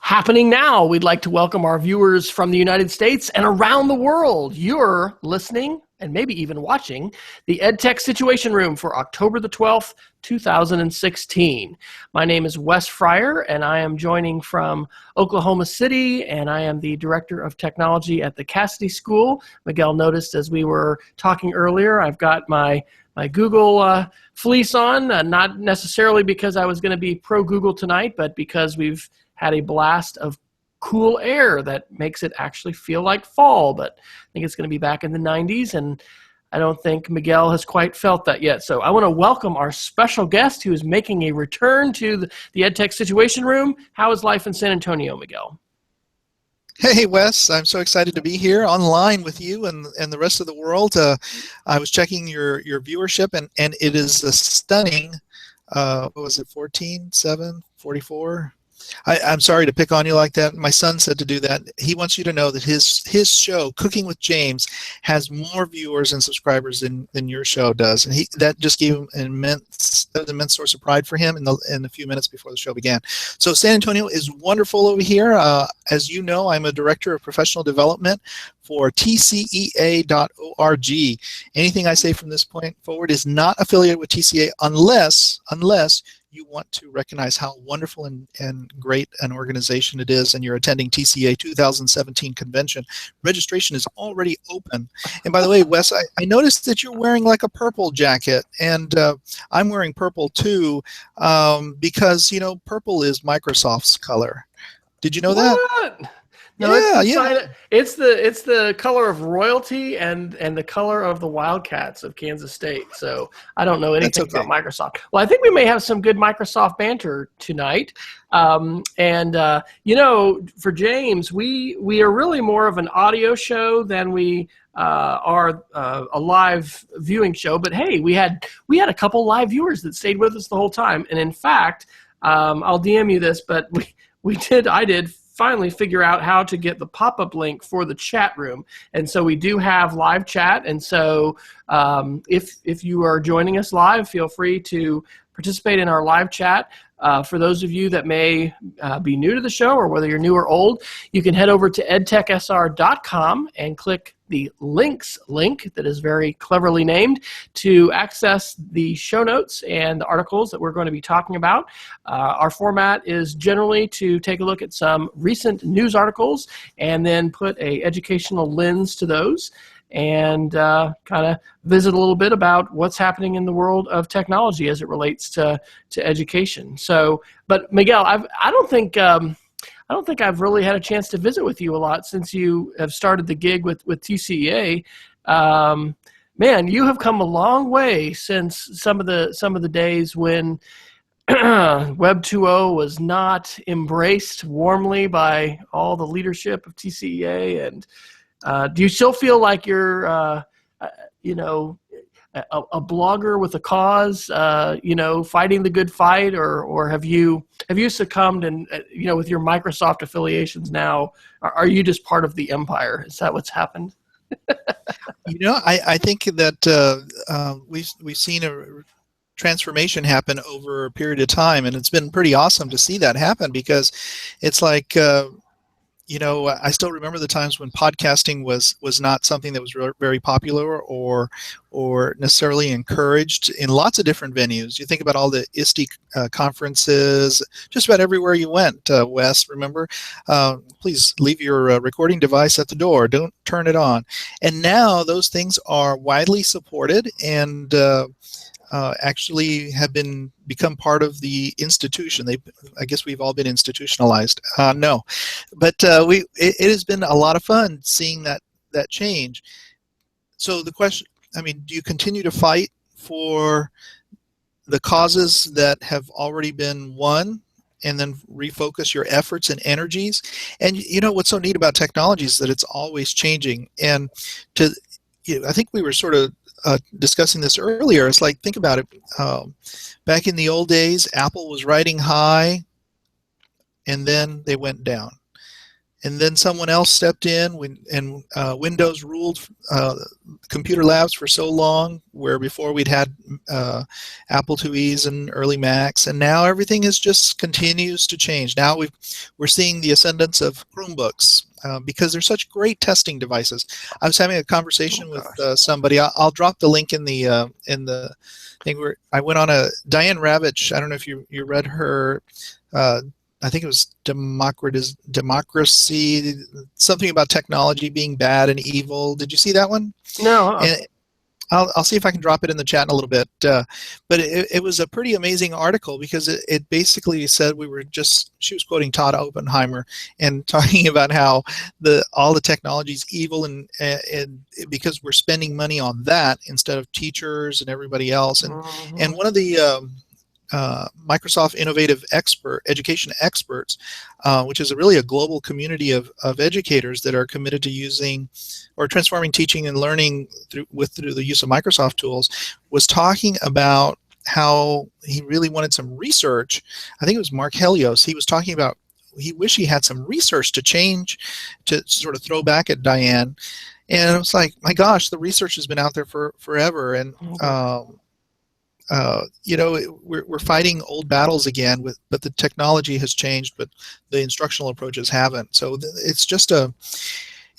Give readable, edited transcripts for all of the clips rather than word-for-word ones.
Happening now, we'd like to welcome our viewers from the United States and around the world. You're listening and maybe even watching the EdTech Situation Room for October the 12th, 2016. My name is Wes Fryer, and I am joining from Oklahoma City, and I am the Director of Technology at the Cassidy School. Miguel noticed as we were talking earlier, I've got my Google fleece on, not necessarily because I was going to be pro-Google tonight, but because we've had a blast of cool air that makes it actually feel like fall, but I think it's going to be back in the 90s, and I don't think Miguel has quite felt that yet. So I want to welcome our special guest who is making a return to the EdTech Situation Room. How is life in San Antonio, Miguel? Hey, Wes, I'm so excited to be here online with you and the rest of the world. I was checking your viewership, and it is a stunning, what was it, 14, 7, 44? I'm sorry to pick on you like that. My son said to do that. He wants you to know that his show, Cooking with James, has more viewers and subscribers than your show does, and that just gave him an immense source of pride for him in the few minutes before the show began. So San Antonio is wonderful over here. As you know, I'm a director of professional development for tcea.org. Anything I say from this point forward is not affiliated with TCA unless you want to recognize how wonderful and great an organization it is, and you're attending TCA 2017 convention. Registration is already open. And by the way, Wes, I noticed that you're wearing like a purple jacket, and I'm wearing purple too, because, you know, purple is Microsoft's color. Did you know that? No, it's the color of royalty and the color of the Wildcats of Kansas State. So I don't know anything about Microsoft. Well, I think we may have some good Microsoft banter tonight. You know, for James, we are really more of an audio show than we are a live viewing show. But hey, we had a couple live viewers that stayed with us the whole time. And in fact, I'll DM you this, but I did finally figure out how to get the pop-up link for the chat room, and so we do have live chat. And so if you are joining us live, feel free to participate in our live chat. For those of you that may be new to the show, or whether you're new or old, you can head over to edtechsr.com and click the links link that is very cleverly named to access the show notes and the articles that we're going to be talking about. Our format is generally to take a look at some recent news articles and then put an educational lens to those, and kind of visit a little bit about what's happening in the world of technology as it relates to education. So, but Miguel, I don't think I've really had a chance to visit with you a lot since you have started the gig with TCEA. Man, you have come a long way since some of the days when Web 2.0 was not embraced warmly by all the leadership of TCEA. And do you still feel like you're, a blogger with a cause, fighting the good fight, or have you succumbed and, with your Microsoft affiliations now, are you just part of the empire? Is that what's happened? I think that we've seen a transformation happen over a period of time, and it's been pretty awesome to see that happen, because it's like, I still remember the times when podcasting was not something that was very popular or necessarily encouraged in lots of different venues. You think about all the ISTE conferences, just about everywhere you went, Wes, remember? Please leave your recording device at the door. Don't turn it on. And now those things are widely supported and actually have become part of the institution. I guess we've all been institutionalized. No, but it has been a lot of fun seeing that change. So the question, do you continue to fight for the causes that have already been won, and then refocus your efforts and energies? And what's so neat about technology is that it's always changing. And I think we were sort of discussing this earlier. It's like, think about it. Back in the old days, Apple was riding high, and then they went down. and then someone else stepped in and Windows ruled computer labs for so long, where before we'd had Apple IIe's and early Macs, and now everything is just continues to change. Now we're seeing the ascendance of Chromebooks because they're such great testing devices. I was having a conversation with somebody. I'll drop the link in the thing where I went on a Diane Ravitch. I don't know if you read her. I think it was democracy, something about technology being bad and evil. Did you see that one? No. And I'll see if I can drop it in the chat in a little bit. But it was a pretty amazing article because it basically said she was quoting Todd Oppenheimer and talking about how all the technology is evil and because we're spending money on that instead of teachers and everybody else. And one of the Microsoft Innovative Education Experts, which is really a global community of educators that are committed to using or transforming teaching and learning through the use of Microsoft tools, was talking about how he really wanted some research. I think it was Mark Helios. He was talking about he wished he had some research to sort of throw back at Diane. And it was like, my gosh, the research has been out there for forever. And we're fighting old battles again, but the technology has changed, but the instructional approaches haven't. So it's just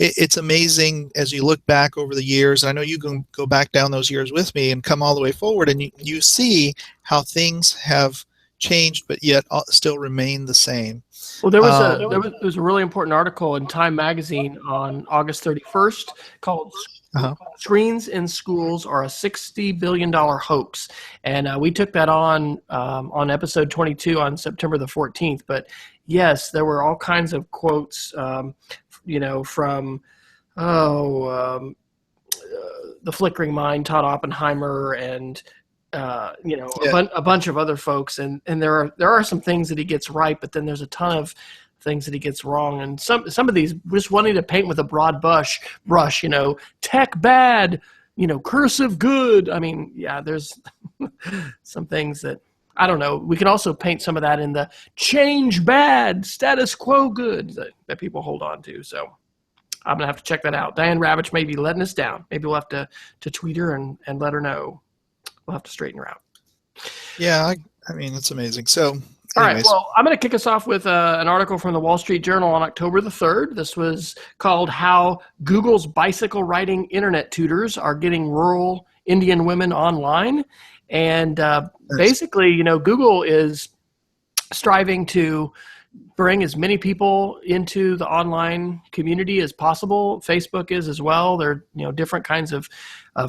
it's amazing as you look back over the years. And I know you can go back down those years with me and come all the way forward, and you see how things have changed, but yet still remain the same. Well, there was a really important article in Time Magazine on August 31st called "Screens in Schools Are a $60 Billion Hoax," and we took that on episode 22 on September the 14th. But yes, there were all kinds of quotes, from the Flickering Mind, Todd Oppenheimer, and a bunch of other folks, and there are some things that he gets right, but then there's a ton of things that he gets wrong, and some of these just wanting to paint with a broad brush, tech bad, cursive good. I mean, yeah, there's some things that I don't know. We can also paint some of that in the change bad, status quo good that people hold on to. So I'm gonna have to check that out. Diane Ravitch may be letting us down. Maybe we'll have to tweet her and let her know. We'll have to straighten her out. Yeah, I mean, it's amazing. So, all right, well, I'm going to kick us off with an article from the Wall Street Journal on October the 3rd. This was called "How Google's Bicycle Riding Internet Tutors Are Getting Rural Indian Women Online." And basically, Google is striving to bring as many people into the online community as possible. Facebook is as well. There are different kinds of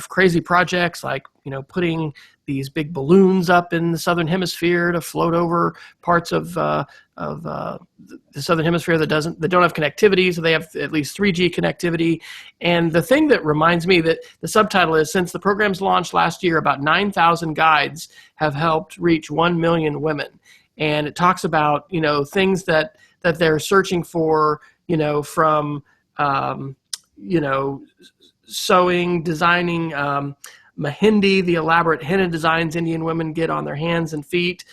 crazy projects, like putting these big balloons up in the southern hemisphere to float over parts of the southern hemisphere that don't have connectivity, so they have at least 3G connectivity. And the thing that reminds me that the subtitle is, since the program's launched last year, about 9,000 guides have helped reach 1 million women. And it talks about, things that they're searching for, from, sewing, designing, Mehendi, the elaborate henna designs Indian women get on their hands and feet,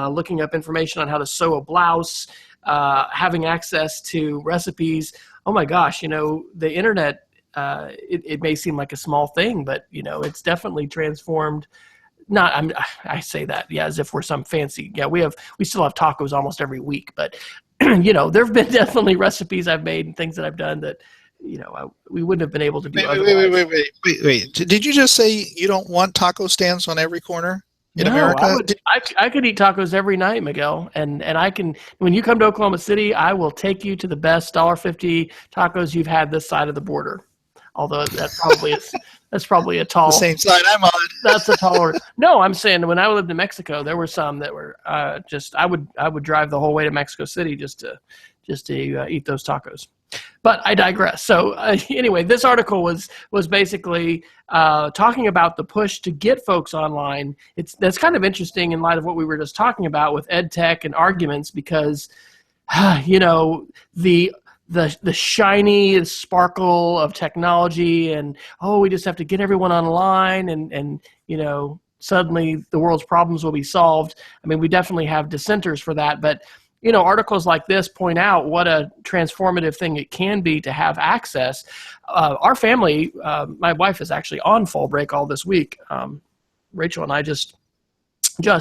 looking up information on how to sew a blouse, having access to recipes. Oh my gosh, the internet, it may seem like a small thing, but, it's definitely transformed. I say that, as if we're some fancy. Yeah, we still have tacos almost every week, but there have been definitely recipes I've made and things that I've done that we wouldn't have been able to do. Wait! Did you just say you don't want taco stands on every corner in America? I could eat tacos every night, Miguel, and I can. When you come to Oklahoma City, I will take you to the best $1.50 tacos you've had this side of the border. Although that's probably a tall. The same side I'm on. That's a taller. No, I'm saying when I lived in Mexico, there were some that were just. I would drive the whole way to Mexico City just to eat those tacos. But I digress. So anyway, this article was basically talking about the push to get folks online. That's kind of interesting in light of what we were just talking about with EdTech and arguments, because the shiny sparkle of technology and we just have to get everyone online and suddenly the world's problems will be solved. I mean, we definitely have dissenters for that, but articles like this point out what a transformative thing it can be to have access. Our family, my wife is actually on fall break all this week. Rachel and I just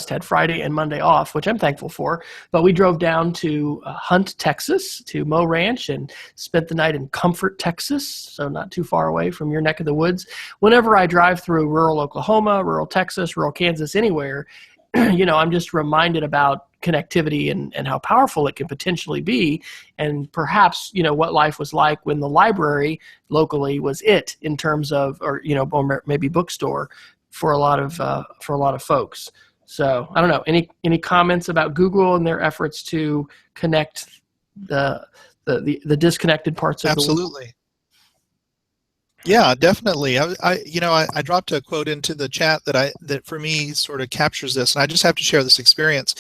had Friday and Monday off, which I'm thankful for. But we drove down to Hunt, Texas, to Moe Ranch, and spent the night in Comfort, Texas, so not too far away from your neck of the woods. Whenever I drive through rural Oklahoma, rural Texas, rural Kansas, anywhere, I'm just reminded about connectivity and how powerful it can potentially be, and perhaps what life was like when the library locally was it in terms of, or maybe bookstore for a lot of folks. So I don't know. Any comments about Google and their efforts to connect the disconnected parts of the world? Absolutely. Yeah, definitely. I dropped a quote into the chat that for me sort of captures this, and I just have to share this experience.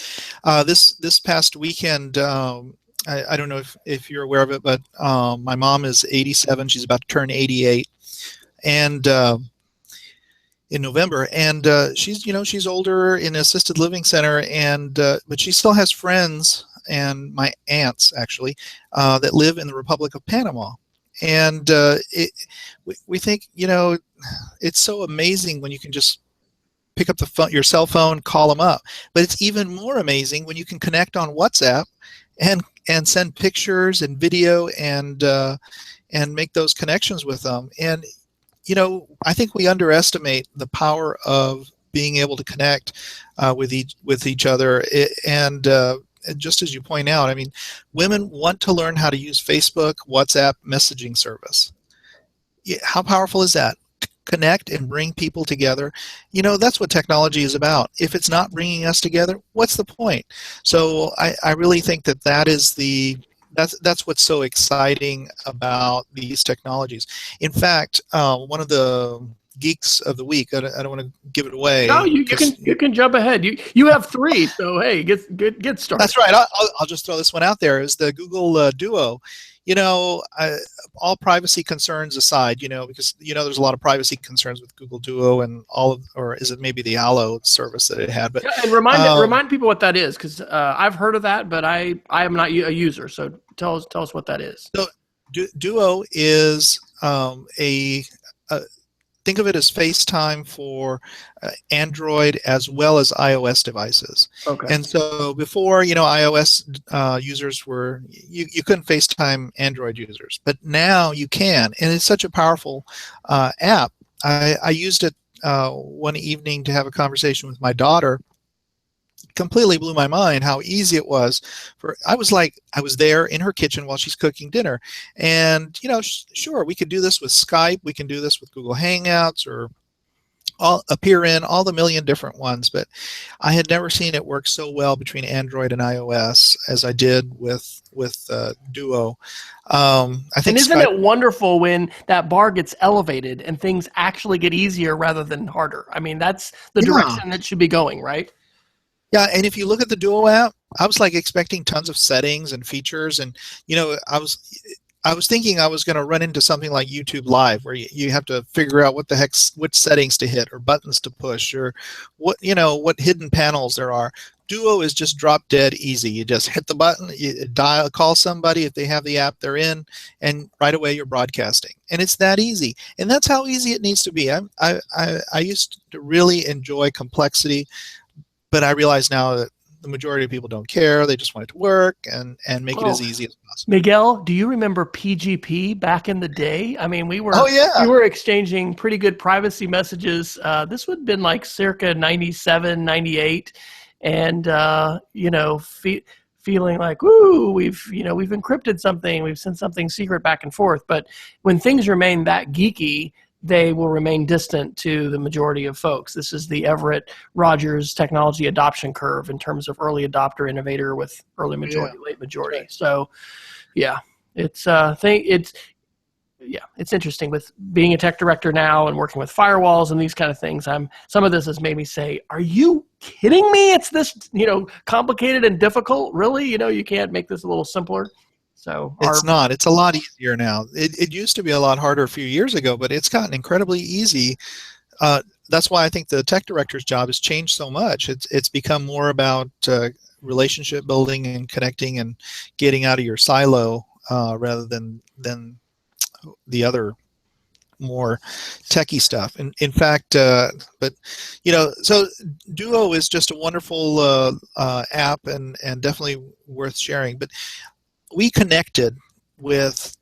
This past weekend, I don't know if you're aware of it, but my mom is 87. She's about to turn 88, and in November, and she's older, in an assisted living center, and but she still has friends, and my aunts actually, that live in the Republic of Panama. And we think, it's so amazing when you can just pick up your cell phone, call them up. But it's even more amazing when you can connect on WhatsApp and send pictures and video and make those connections with them. And I think we underestimate the power of being able to connect with each other. And just as you point out, I mean, women want to learn how to use Facebook, WhatsApp, messaging service. How powerful is that? Connect and bring people together. That's what technology is about. If it's not bringing us together, what's the point? So I really think that's what's so exciting about these technologies. In fact, one of the geeks of the week, I don't want to give it away. No, you can jump ahead. You have 3, so hey, get started. That's right. I'll just throw this one out there. Is the Google Duo. All privacy concerns aside, because there's a lot of privacy concerns with Google Duo and or is it maybe the Allo service that it had? But and remind people what that is, because I've heard of that, but I am not a user. So tell us what that is. So Duo is think of it as FaceTime for Android as well as iOS devices. Okay. And so before, iOS users you couldn't FaceTime Android users, but now you can, and it's such a powerful app. I used it one evening to have a conversation with my daughter. Completely blew my mind how easy it was. I was there in her kitchen while she's cooking dinner, and sure, we could do this with Skype, we can do this with Google Hangouts, or appear in all the million different ones, but I had never seen it work so well between Android and iOS as I did with Duo. I think. And isn't it wonderful when that bar gets elevated and things actually get easier rather than harder? I mean, that's the direction it should be going, right? Yeah, and if you look at the Duo app, I was expecting tons of settings and features, and I was thinking I was going to run into something like YouTube Live, where you have to figure out which settings to hit or buttons to push, or what hidden panels there are. Duo is just drop dead easy. You just hit the button, you call somebody if they have the app they're in, and right away you're broadcasting. And it's that easy, and that's how easy it needs to be. I used to really enjoy complexity. But I realize now that the majority of people don't care. They just want it to work and make it as easy as possible. Miguel, do you remember PGP back in the day? I mean, we were exchanging pretty good privacy messages. This would have been circa 97, 98. And, feeling like, ooh, we've encrypted something. We've sent something secret back and forth. But when things remain that geeky, they will remain distant to the majority of folks. This is the Everett Rogers technology adoption curve in terms of early adopter innovator with early majority, late majority. Right. So, it's interesting with being a tech director now and working with firewalls and these kind of things. Some of this has made me say, "Are you kidding me? It's this complicated and difficult. Really? You can't make this a little simpler." So it's not. It's a lot easier now. It used to be a lot harder a few years ago, but it's gotten incredibly easy. that's why I think the tech director's job has changed so much. It's become more about relationship building and connecting and getting out of your silo rather than the other more techie stuff. And in fact, but so Duo is just a wonderful app and definitely worth sharing. But we connected with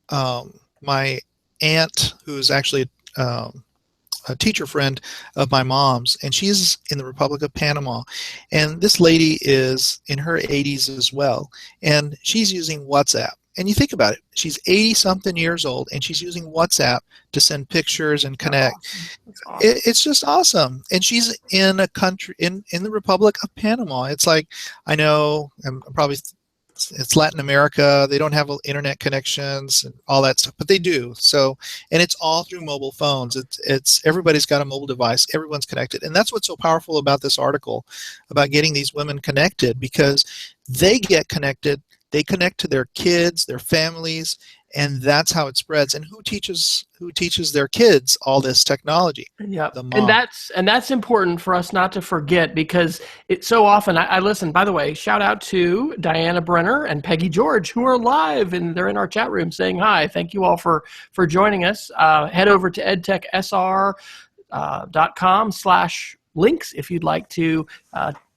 my aunt, who's actually a teacher friend of my mom's, and she's in the Republic of Panama. And this lady is in her 80s as well, and she's using WhatsApp. And you think about it, she's 80-something years old, and she's using WhatsApp to send pictures and connect. That's awesome. It's just awesome. And she's in a country, in the Republic of Panama. It's like, I know, I'm probably, it's Latin America. They don't have internet connections and all that stuff, but they do. So, and it's all through mobile phones. It's everybody's got a mobile device. Everyone's connected. And that's what's so powerful about this article, about getting these women connected, because they get connected. They connect to their kids, their families, and that's how it spreads. And who teaches their kids all this technology? Yeah, The mom. and that's important for us not to forget, because it's so often I listen. By the way, shout out to Diana Brenner and Peggy George, who are live and they're in our chat room saying hi. Thank you all for joining us. Head over to edtechsr.com/links if you'd like to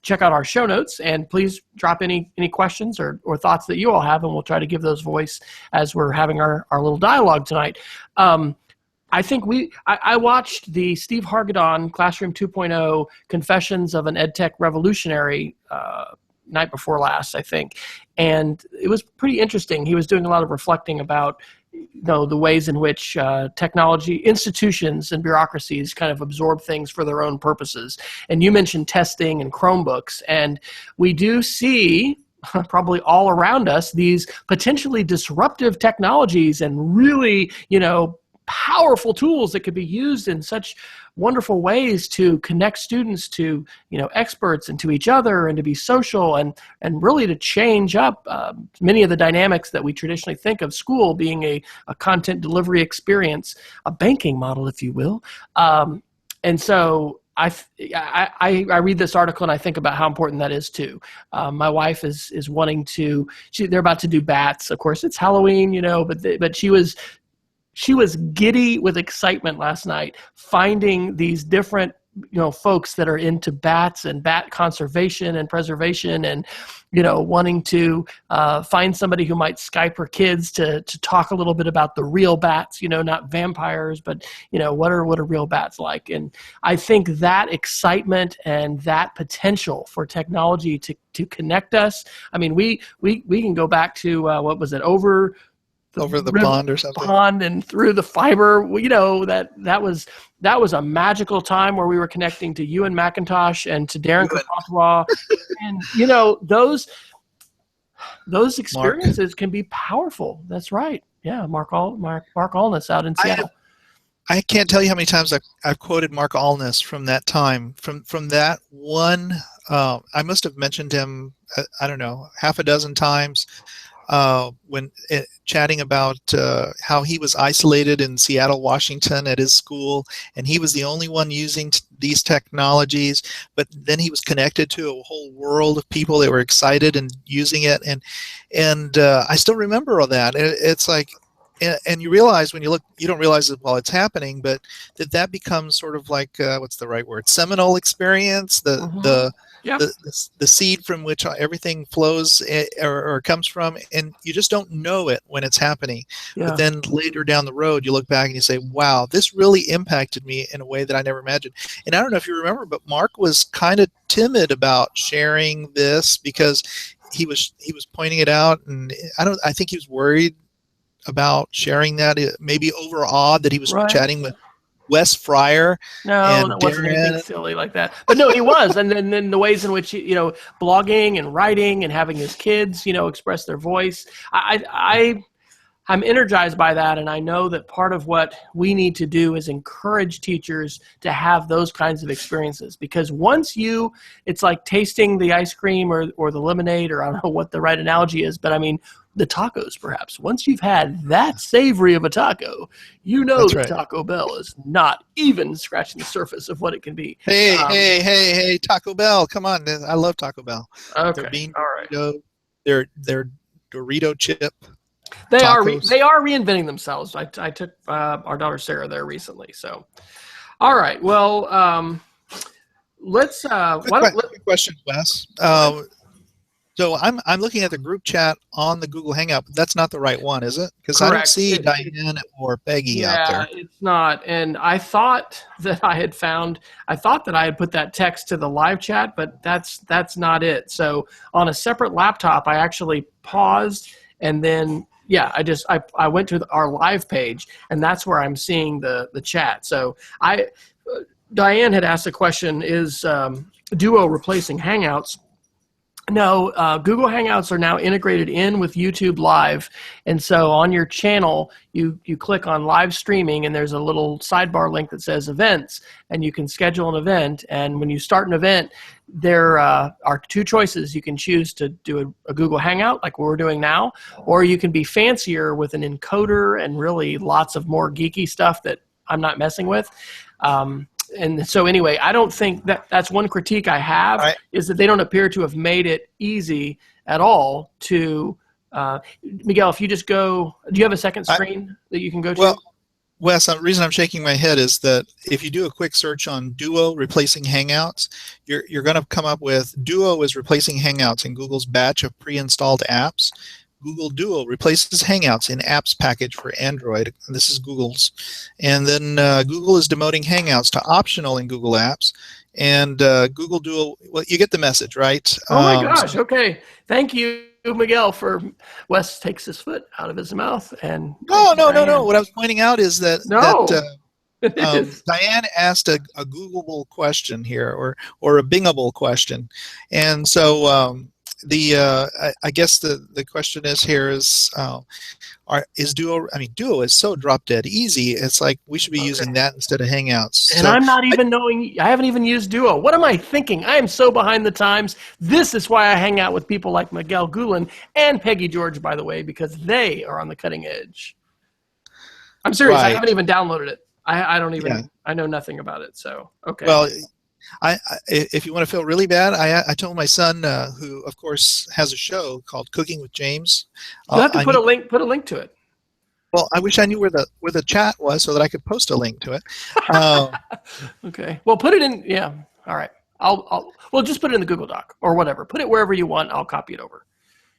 check out our show notes, and please drop any questions or thoughts that you all have, and we'll try to give those voice as we're having our little dialogue tonight. I think I watched the Steve Hargadon Classroom 2.0 Confessions of an EdTech Revolutionary night before last, I think, and it was pretty interesting. He was doing a lot of reflecting about the ways in which technology institutions and bureaucracies kind of absorb things for their own purposes. And you mentioned testing and Chromebooks, and we do see probably all around us these potentially disruptive technologies and really, powerful tools that could be used in such wonderful ways to connect students to, experts and to each other, and to be social and really to change up many of the dynamics that we traditionally think of school being a content delivery experience, a banking model, if you will. And so I read this article and I think about how important that is too. My wife is wanting to. They're about to do bats. Of course, it's Halloween, but she was giddy with excitement last night, finding these different, folks that are into bats and bat conservation and preservation, and, wanting to find somebody who might Skype her kids to talk a little bit about the real bats, not vampires, but, what are real bats like? And I think that excitement and that potential for technology to connect us. I mean, we can go back to, what was it, over the pond or something. Pond and through the fiber, that was a magical time where we were connecting to Ewan McIntosh and to Darren Kapatwa, and those experiences can be powerful. That's right. Yeah, Mark Allness out in Seattle. I can't tell you how many times I've quoted Mark Allness from that time, from that one. I must have mentioned him, I don't know, half a dozen times. When chatting about how he was isolated in Seattle, Washington at his school, and he was the only one using these technologies, but then he was connected to a whole world of people that were excited and using it, and I still remember all that. It's like, and you realize when you look, you don't realize it while it's happening, but that becomes sort of like, what's the right word, seminal experience, the seed from which everything flows or comes from, and you just don't know it when it's happening. Yeah. But then later down the road, you look back and you say, wow, this really impacted me in a way that I never imagined. And I don't know if you remember, but Mark was kind of timid about sharing this because he was pointing it out, and I think he was worried about sharing that, maybe overawed that he was chatting with Wes Fryer. No, that wasn't anything silly like that. But no, he was. And then the ways in which, blogging and writing and having his kids, express their voice. I'm energized by that, and I know that part of what we need to do is encourage teachers to have those kinds of experiences, because once it's like tasting the ice cream or the lemonade, or I don't know what the right analogy is, but I mean the tacos perhaps. Once you've had that savory of a taco, you know That's that right. Taco Bell is not even scratching the surface of what it can be. Hey, Taco Bell, come on. I love Taco Bell. Okay, Their bean all right. burrito, their Dorito chip. They are tacos. they are reinventing themselves. I took our daughter Sarah there recently. So, all right. Well, let's. Quick question, Wes. So I'm looking at the group chat on the Google Hangout. But that's not the right one, is it? Because I don't see Diane or Peggy out there. Yeah, it's not. And I thought that I had put that text to the live chat, but that's not it. So on a separate laptop, I actually paused, and then I went to our live page, and that's where I'm seeing the chat. So Diane had asked a question: is Duo replacing Hangouts? No, Google Hangouts are now integrated in with YouTube Live, and so on your channel, you click on live streaming, and there's a little sidebar link that says events, and you can schedule an event. And when you start an event, there are two choices. You can choose to do a Google Hangout like we're doing now, or you can be fancier with an encoder and really lots of more geeky stuff that I'm not messing with. And so anyway, I don't think that's one critique I have, is that they don't appear to have made it easy at all to, Miguel, if you just go, do you have a second screen that you can go to? Well, Wes, the reason I'm shaking my head is that if you do a quick search on Duo replacing Hangouts, you're going to come up with Duo is replacing Hangouts in Google's batch of pre-installed apps. Google Duo replaces Hangouts in apps package for Android. This is Google's. And then Google is demoting Hangouts to optional in Google Apps. And Google Duo, well, you get the message, right? Oh my gosh, okay. Thank you, Miguel, Wes takes his foot out of his mouth. And No. What I was pointing out is that, Diane asked a Googleable question here, or a Bingable question. And so I guess the question is Duo? I mean, Duo is so drop dead easy. It's like we should be using that instead of Hangouts. And I'm not even knowing. I haven't even used Duo. What am I thinking? I am so behind the times. This is why I hang out with people like Miguel Gulen and Peggy George, by the way, because they are on the cutting edge. I'm serious. Right. I haven't even downloaded it. I don't even. Yeah. I know nothing about it. So okay. Well. If you want to feel really bad, I told my son, who of course has a show called Cooking with James. You have to put a link to it. Well, I wish I knew where the chat was so that I could post a link to it. Okay. Well, put it in. Yeah. All right. We'll just put it in the Google Doc or whatever. Put it wherever you want. I'll copy it over.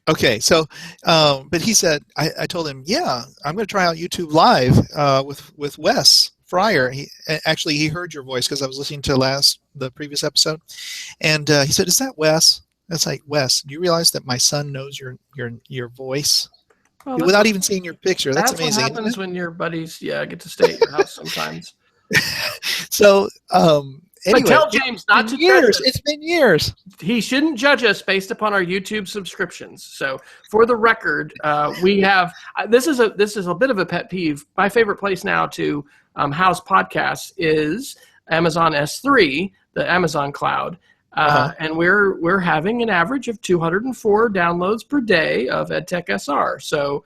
Okay. So, but he said, I told him, yeah, I'm going to try out YouTube Live with Wes Fryer. He heard your voice because I was listening to the previous episode, and he said, "Is that Wes?" It's like, Wes, do you realize that my son knows your voice without even seeing your picture? That's amazing. What happens when your buddies get to stay at your house sometimes. So anyway, but tell James not to judge us. It's been years. He shouldn't judge us based upon our YouTube subscriptions. So for the record, we have this is a bit of a pet peeve. My favorite place now to house podcasts is Amazon S3, the Amazon cloud, and we're having an average of 204 downloads per day of EdTech SR. So,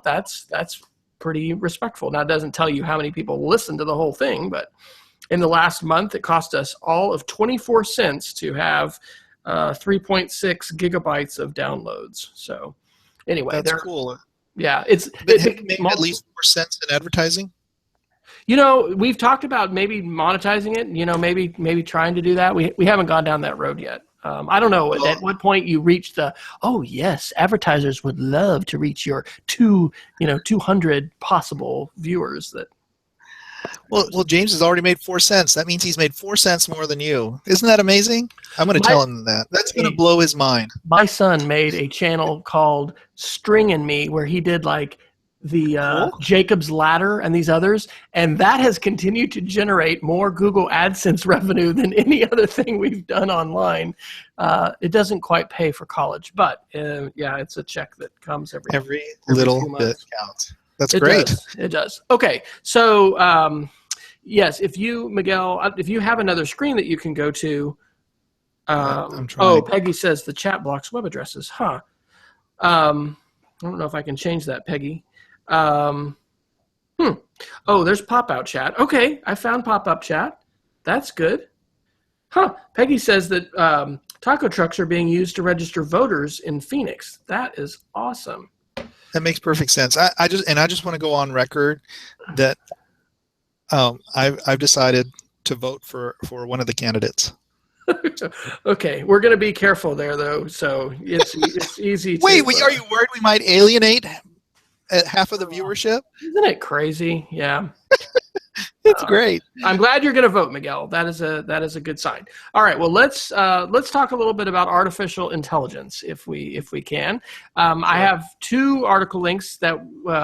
that's pretty respectful. Now, it doesn't tell you how many people listen to the whole thing, but in the last month, it cost us all of 24 cents to have 3.6 gigabytes of downloads. So, anyway, that's cool. Yeah, have you made at least 4 cents in advertising? We've talked about maybe monetizing it. Maybe trying to do that. We haven't gone down that road yet. I don't know at what point you reach yes, advertisers would love to reach your 200 possible viewers that. Well, James has already made 4 cents. That means he's made 4 cents more than you. Isn't that amazing? I'm going to tell him that. That's going to blow his mind. My son made a channel called String and Me where he did like Cool. Jacob's Ladder and these others, and that has continued to generate more Google AdSense revenue than any other thing we've done online. It doesn't quite pay for college, but yeah, it's a check that comes every little few months. bit counts. That's great. It does. Okay, so yes, if you, Miguel, if you have another screen that you can go to. I'm trying. Oh, Peggy says the chat blocks web addresses. Huh. I don't know if I can change that, Peggy. Oh, there's pop-out chat. Okay, I found pop-up chat. That's good. Huh. Peggy says that taco trucks are being used to register voters in Phoenix. That is awesome. That makes perfect sense. I just want to go on record that I've decided to vote for one of the candidates. Okay, we're going to be careful there, though. So it's easy. Wait, are you worried we might alienate half of the viewership? Isn't it crazy? Yeah. It's great. I'm glad you're going to vote, Miguel. That is a good sign. All right. Well, let's talk a little bit about artificial intelligence, if we can. Sure. I have two article links that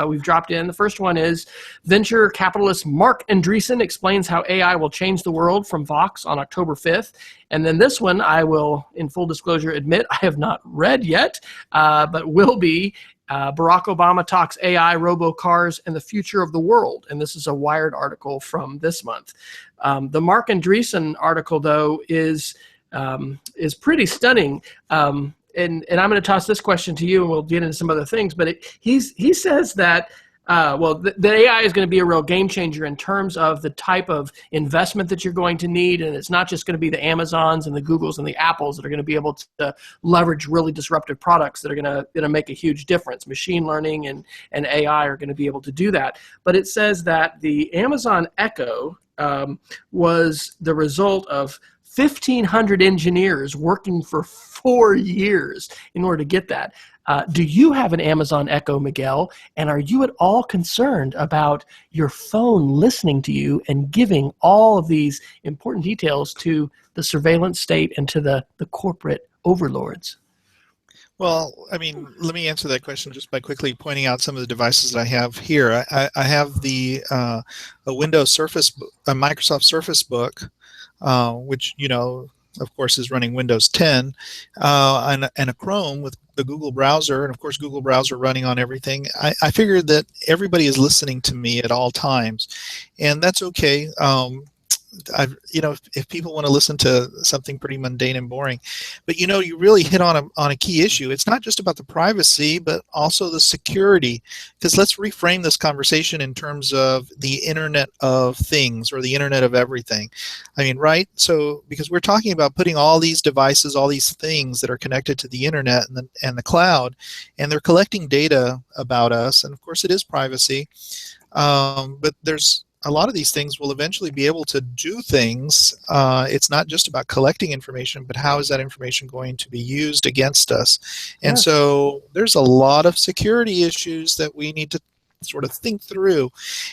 we've dropped in. The first one is venture capitalist Mark Andreessen explains how AI will change the world from Vox on October 5th. And then this one, I will, in full disclosure, admit I have not read yet, but will be. Barack Obama talks AI, robocars, and the future of the world. And this is a Wired article from this month. The Mark Andreessen article, though, is pretty stunning. And I'm going to toss this question to you, and we'll get into some other things. But he says that the AI is going to be a real game changer in terms of the type of investment that you're going to need. And it's not just going to be the Amazons and the Googles and the Apples that are going to be able to leverage really disruptive products that are going to make a huge difference. Machine learning and AI are going to be able to do that. But it says that the Amazon Echo was the result of 1,500 engineers working for 4 years in order to get that. Do you have an Amazon Echo, Miguel? And are you at all concerned about your phone listening to you and giving all of these important details to the surveillance state and to the corporate overlords? Well, I mean, let me answer that question just by quickly pointing out some of the devices that I have here. I have a Windows Surface, a Microsoft Surface Book, which, of course, is running Windows 10, and a Chrome with the Google browser, and of course Google browser running on everything. I figured that everybody is listening to me at all times, and that's okay. If people want to listen to something pretty mundane and boring, but you really hit on a key issue. It's not just about the privacy, but also the security. Because let's reframe this conversation in terms of the Internet of Things or the Internet of Everything. I mean, right? So because we're talking about putting all these devices, all these things that are connected to the Internet and the cloud, and they're collecting data about us. And of course, it is privacy, but there's a lot of these things will eventually be able to do things. It's not just about collecting information, but how is that information going to be used against us? And so there's a lot of security issues that we need to sort of think through.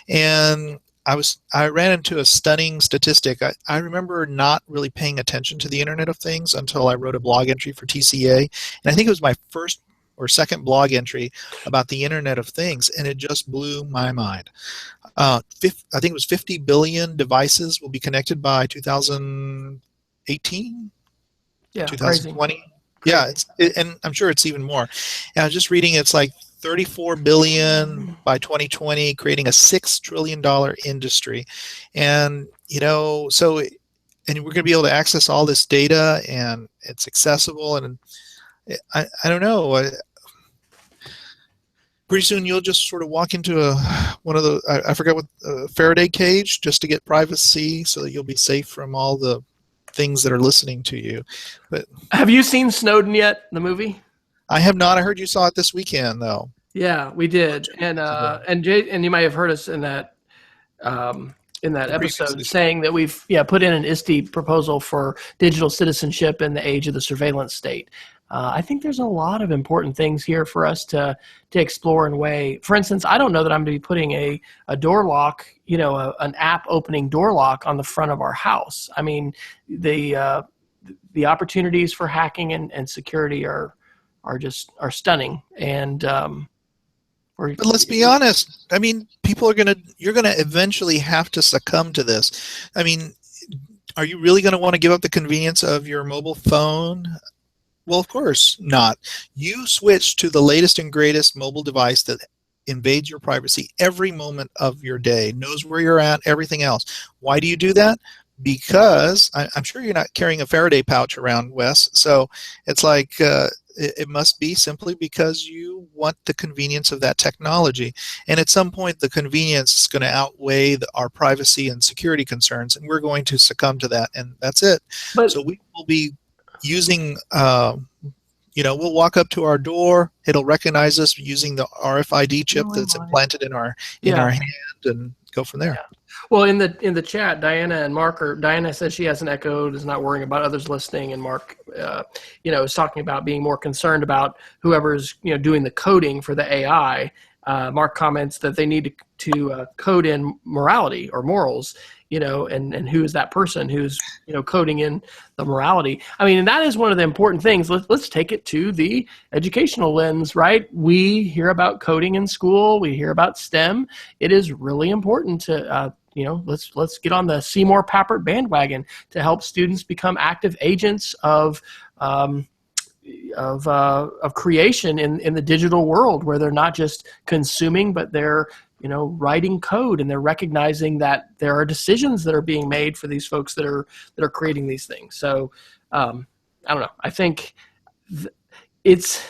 And I ran into a stunning statistic. I remember not really paying attention to the Internet of Things until I wrote a blog entry for TCA. And I think it was my first or second blog entry about the Internet of Things, and it just blew my mind. I think it was 50 billion devices will be connected by 2018, 2020. Crazy. Yeah, and I'm sure it's even more. And I was just reading it's like 34 billion by 2020, creating a $6 trillion industry. And, so, and we're going to be able to access all this data, and it's accessible. And I don't know. Pretty soon you'll just sort of walk into one of the, I forgot what, Faraday cage just to get privacy so that you'll be safe from all the things that are listening to you. But have you seen Snowden yet, the movie? I have not. I heard you saw it this weekend, though. Yeah, we did. And you might have heard us in that episode saying that we've put in an ISTE proposal for digital citizenship in the age of the surveillance state. I think there's a lot of important things here for us to explore and weigh. For instance, I don't know that I'm going to be putting a door lock, an app opening door lock on the front of our house. I mean, the opportunities for hacking and security are stunning, and we're Or But let's be honest. I mean, you're gonna eventually have to succumb to this. I mean, are you really going to want to give up the convenience of your mobile phone? Well, of course not. You switch to the latest and greatest mobile device that invades your privacy every moment of your day, knows where you're at, everything else. Why do you do that? Because I'm sure you're not carrying a Faraday pouch around, Wes. So it's like it must be simply because you want the convenience of that technology. And at some point, the convenience is going to outweigh our privacy and security concerns, and we're going to succumb to that, and that's it. but So we will be using we'll walk up to our door, it'll recognize us using the RFID chip that's implanted in our hand, and go from there. Yeah. Well, in the chat, Diana says she has an Echo, is not worrying about others listening, and Mark, is talking about being more concerned about whoever's doing the coding for the AI. Mark comments that they need to code in morality or morals, and who is that person who's coding in the morality. I mean, and that is one of the important things. Let's take it to the educational lens, right? We hear about coding in school. We hear about STEM. It is really important to let's get on the Seymour Papert bandwagon to help students become active agents of creation in the digital world, where they're not just consuming, but they're writing code, and they're recognizing that there are decisions that are being made for these folks that are creating these things. So I don't know. I think it's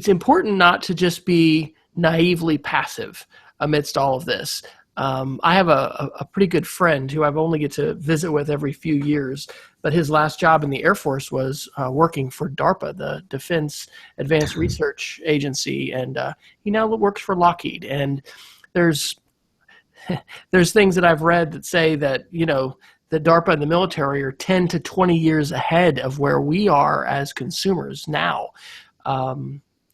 important not to just be naively passive amidst all of this. I have a pretty good friend who I've only get to visit with every few years, but his last job in the Air Force was working for DARPA, the Defense Advanced Research Agency, and he now works for Lockheed. And there's things that I've read that say that the DARPA and the military are 10 to 20 years ahead of where we are as consumers now.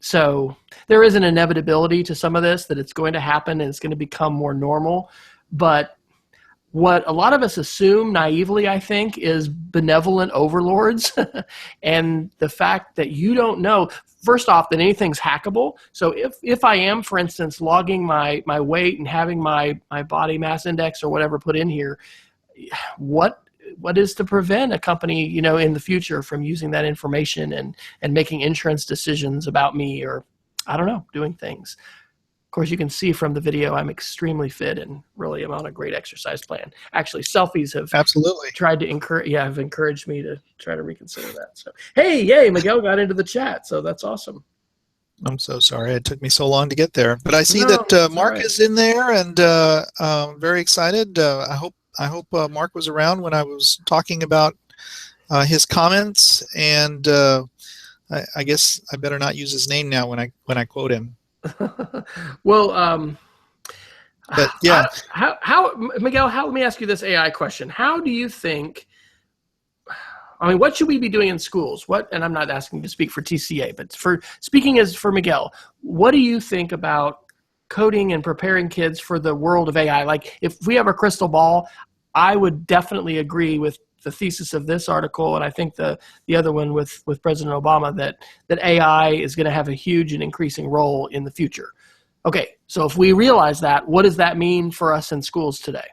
So there is an inevitability to some of this, that it's going to happen and it's going to become more normal. But what a lot of us assume naively, I think, is benevolent overlords. And the fact that you don't know, first off, that anything's hackable. So if I am, for instance, logging my weight and having my body mass index or whatever put in here, what is to prevent a company, in the future from using that information and making insurance decisions about me, or, I don't know, doing things. Of course, you can see from the video I'm extremely fit and really am on a great exercise plan. Actually, selfies have absolutely tried to have encouraged me to try to reconsider that. So, hey, yay, Miguel got into the chat, so that's awesome. I'm so sorry it took me so long to get there, but I see that Mark is in there, and I'm very excited. I hope Mark was around when I was talking about his comments, and I guess I better not use his name now when I quote him. Well, but yeah, how Miguel? Let me ask you this AI question. How do you think? I mean, what should we be doing in schools? And I'm not asking to speak for TCA, but for Miguel, what do you think about coding and preparing kids for the world of AI? Like, if we have a crystal ball, I would definitely agree with the thesis of this article, and I think the other one with President Obama, that AI is going to have a huge and increasing role in the future. Okay, so if we realize that, what does that mean for us in schools today?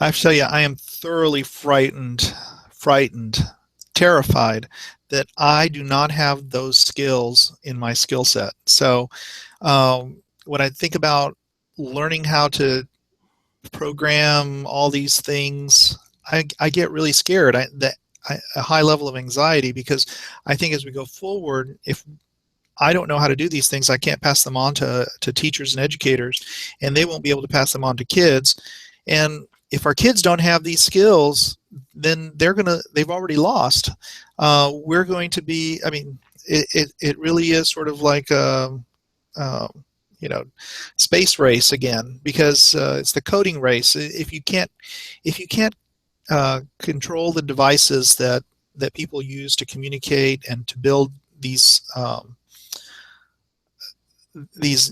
I have to tell you, I am thoroughly frightened, terrified that I do not have those skills in my skill set. So when I think about learning how to program all these things, I get really scared. A high level of anxiety, because I think as we go forward, if I don't know how to do these things, I can't pass them on to teachers and educators, and they won't be able to pass them on to kids. And if our kids don't have these skills, then they've already lost. We're going to be, I mean, it really is sort of like space race again, because it's the coding race. If you can't control the devices that people use to communicate and to build these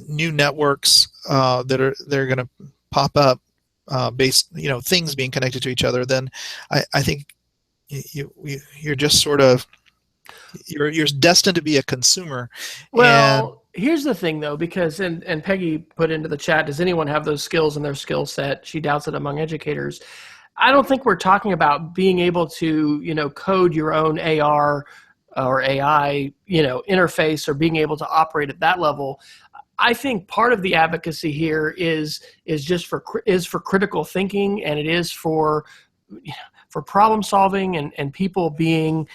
new networks they're going to pop up based, things being connected to each other, then I think you're just sort of you're destined to be a consumer. Well, here's the thing, though, because and Peggy put into the chat, does anyone have those skills in their skill set? She doubts it among educators. I don't think we're talking about being able to, code your own AR or AI, interface, or being able to operate at that level. I think part of the advocacy here is for critical thinking, and it is for problem solving and people being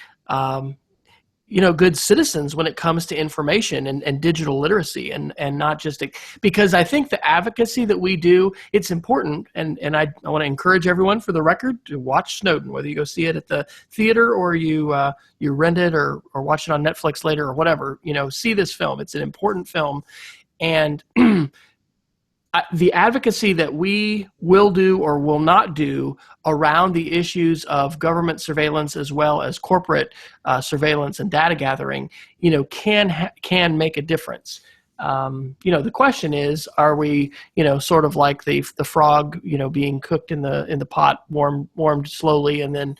good citizens when it comes to information and digital literacy, and not just because I think the advocacy that we do, it's important, and I want to encourage everyone, for the record, to watch Snowden, whether you go see it at the theater or you rent it or watch it on Netflix later or whatever. See this film. It's an important film, and the advocacy that we will do or will not do around the issues of government surveillance as well as corporate surveillance and data gathering, can make a difference. The question is, are we, sort of like the frog, being cooked in the pot, warmed slowly, and then,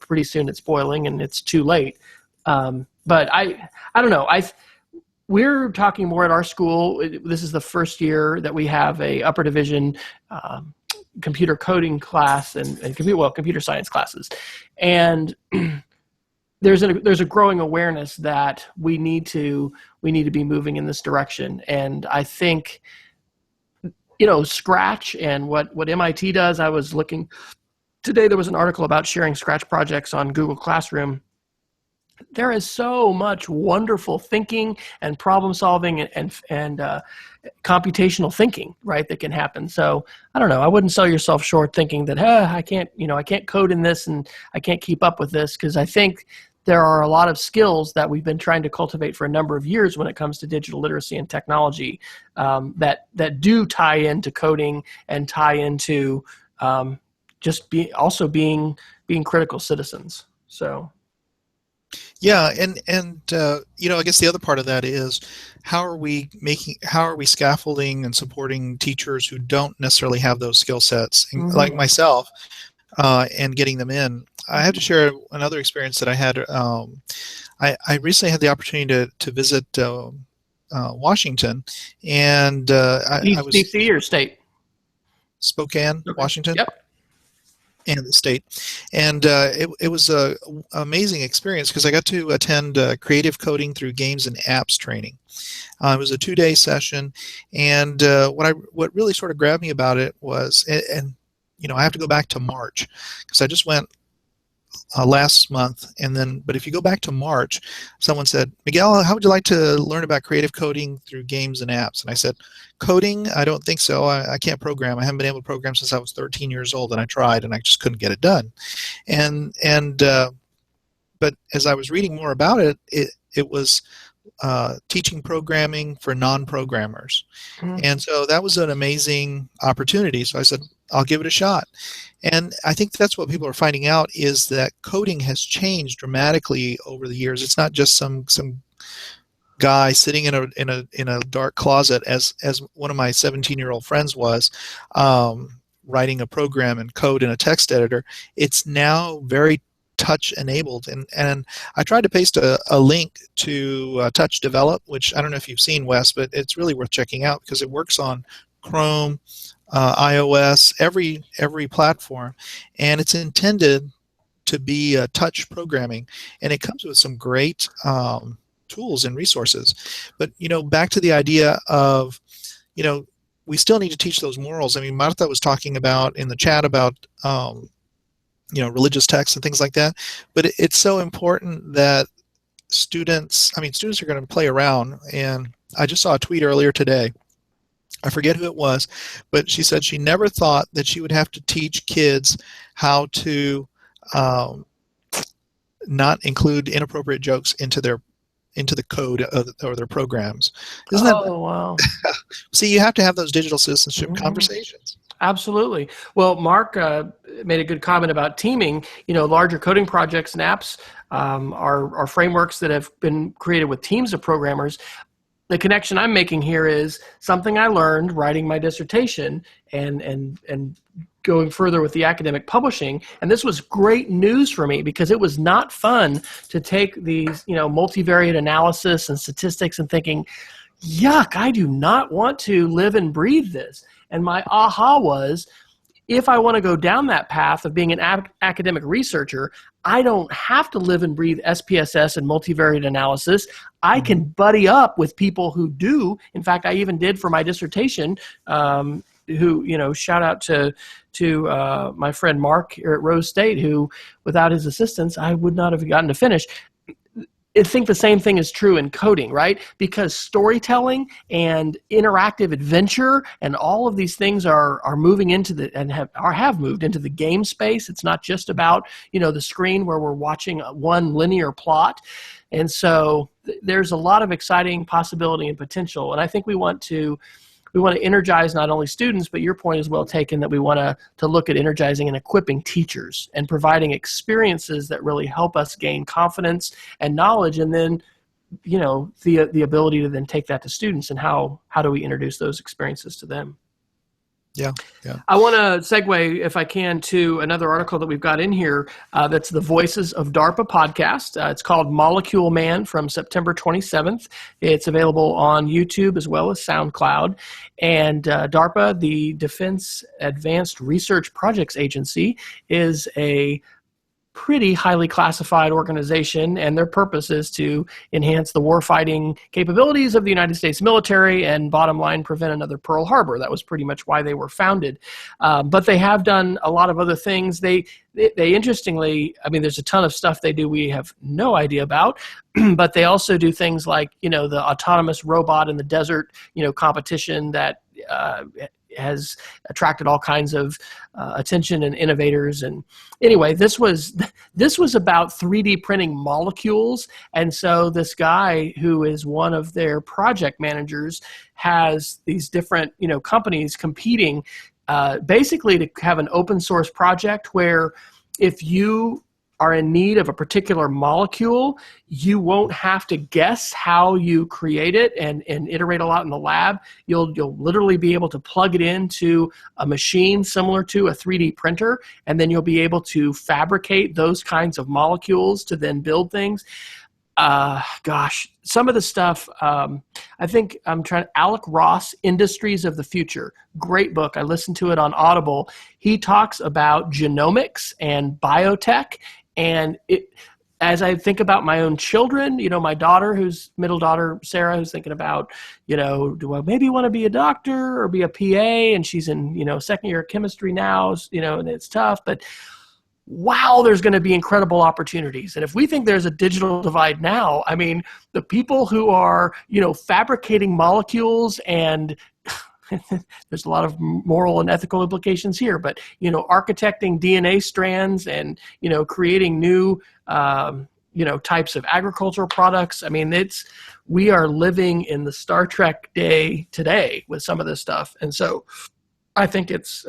pretty soon it's boiling and it's too late. But I don't know. We're talking more at our school. This is the first year that we have a upper division computer coding class and computer science classes. And there's a growing awareness that we need to be moving in this direction. And I think, Scratch and what MIT does. I was looking today, there was an article about sharing Scratch projects on Google Classroom. There is so much wonderful thinking and problem solving and computational thinking, right, that can happen. So I don't know. I wouldn't sell yourself short thinking that I can't code in this and I can't keep up with this, because I think there are a lot of skills that we've been trying to cultivate for a number of years when it comes to digital literacy and technology that do tie into coding and tie into just being critical citizens. So. Yeah, and I guess the other part of that is how are we scaffolding and supporting teachers who don't necessarily have those skill sets, like myself, and getting them in. I have to share another experience that I had. I recently had the opportunity to visit Washington, and I was DC or state? Spokane, okay. Washington. Yep. And the state, and it was an amazing experience because I got to attend creative coding through games and apps training. It was a 2-day session, and what really sort of grabbed me about it was, and I have to go back to March because I just went last month, but if you go back to March, someone said, Miguel, how would you like to learn about creative coding through games and apps? And I said, coding? I don't think so. I can't program. I haven't been able to program since I was 13 years old, and I tried, and I just couldn't get it done. But as I was reading more about it, it was teaching programming for non-programmers. And so that was an amazing opportunity. So I said, I'll give it a shot. And I think that's what people are finding out, is that coding has changed dramatically over the years. It's not just some guy sitting in a dark closet, as one of my 17-year-old friends was, writing a program and code in a text editor. It's now very touch enabled, and I tried to paste a link to Touch Develop, which I don't know if you've seen, Wes, but it's really worth checking out because it works on Chrome, iOS, every platform, and it's intended to be touch programming, and it comes with some great tools and resources. But back to the idea of we still need to teach those morals. I mean, Martha was talking about in the chat about religious texts and things like that, but it's so important that students are going to play around. And I just saw a tweet earlier today, I forget who it was, but she said she never thought that she would have to teach kids how to not include inappropriate jokes into the code or their programs. Isn't that? Oh, wow. See, you have to have those digital citizenship conversations. Absolutely. Well, Mark made a good comment about teaming. Larger coding projects and apps are frameworks that have been created with teams of programmers. The connection I'm making here is something I learned writing my dissertation and going further with the academic publishing. And this was great news for me because it was not fun to take these, multivariate analysis and statistics and thinking, yuck, I do not want to live and breathe this. And my aha was, if I want to go down that path of being an academic researcher, I don't have to live and breathe SPSS and multivariate analysis. I can buddy up with people who do. In fact, I even did for my dissertation, who, shout out to my friend Mark here at Rose State, who, without his assistance, I would not have gotten to finish. I think the same thing is true in coding, right? Because storytelling and interactive adventure and all of these things are moving into the, and have moved into the game space. It's not just about, the screen where we're watching one linear plot. And so there's a lot of exciting possibility and potential. And I think we want to energize not only students, but your point is well taken, that we want to look at energizing and equipping teachers and providing experiences that really help us gain confidence and knowledge, and then, the ability to then take that to students, and how do we introduce those experiences to them. Yeah. I want to segue, if I can, to another article that we've got in here. That's the Voices of DARPA podcast. It's called Molecule Man, from September 27th. It's available on YouTube as well as SoundCloud. And DARPA, the Defense Advanced Research Projects Agency, is a pretty highly classified organization, and their purpose is to enhance the warfighting capabilities of the United States military and, bottom line, prevent another Pearl Harbor. That was pretty much why they were founded. But they have done a lot of other things. They interestingly, there's a ton of stuff they do we have no idea about, but they also do things like, the autonomous robot in the desert, competition that has attracted all kinds of attention and innovators. And anyway, this was about 3D printing molecules. And so this guy, who is one of their project managers, has these different, companies competing basically to have an open source project where, if you are in need of a particular molecule, you won't have to guess how you create it and iterate a lot in the lab. You'll literally be able to plug it into a machine similar to a 3D printer, and then you'll be able to fabricate those kinds of molecules to then build things. Some of the stuff, I think Alec Ross, Industries of the Future, great book. I listened to it on Audible. He talks about genomics and biotech. And as I think about my own children, my middle daughter, Sarah, who's thinking about, do I maybe want to be a doctor or be a PA? And she's in, second year of chemistry now, and it's tough, but wow, there's going to be incredible opportunities. And if we think there's a digital divide now, the people who are, fabricating molecules, and there's a lot of moral and ethical implications here, but, architecting DNA strands and, creating new, types of agricultural products. We are living in the Star Trek day today with some of this stuff. And so I think it's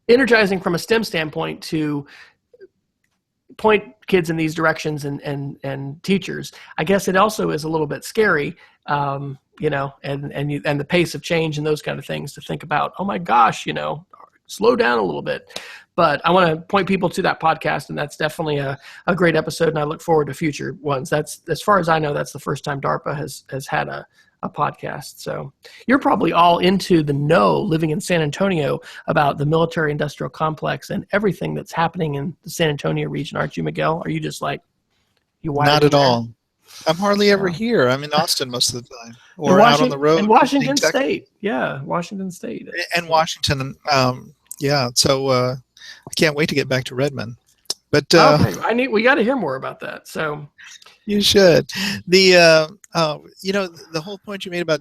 energizing from a STEM standpoint to point kids in these directions, and teachers. I guess it also is a little bit scary, and the pace of change and those kind of things, to think about, oh my gosh, slow down a little bit. But I want to point people to that podcast, and that's definitely a great episode, and I look forward to future ones. That's, as far as I know, that's the first time DARPA has had a podcast. So you're probably all into the know, living in San Antonio, about the military industrial complex and everything that's happening in the San Antonio region, aren't you, Miguel? Are you just like, Not at all. I'm hardly ever here. I'm in Austin most of the time, or out on the road. In Washington State. Yeah, Washington State. And Washington. Yeah. So I can't wait to get back to Redmond. But okay. We got to hear more about that. So you should. The the whole point you made about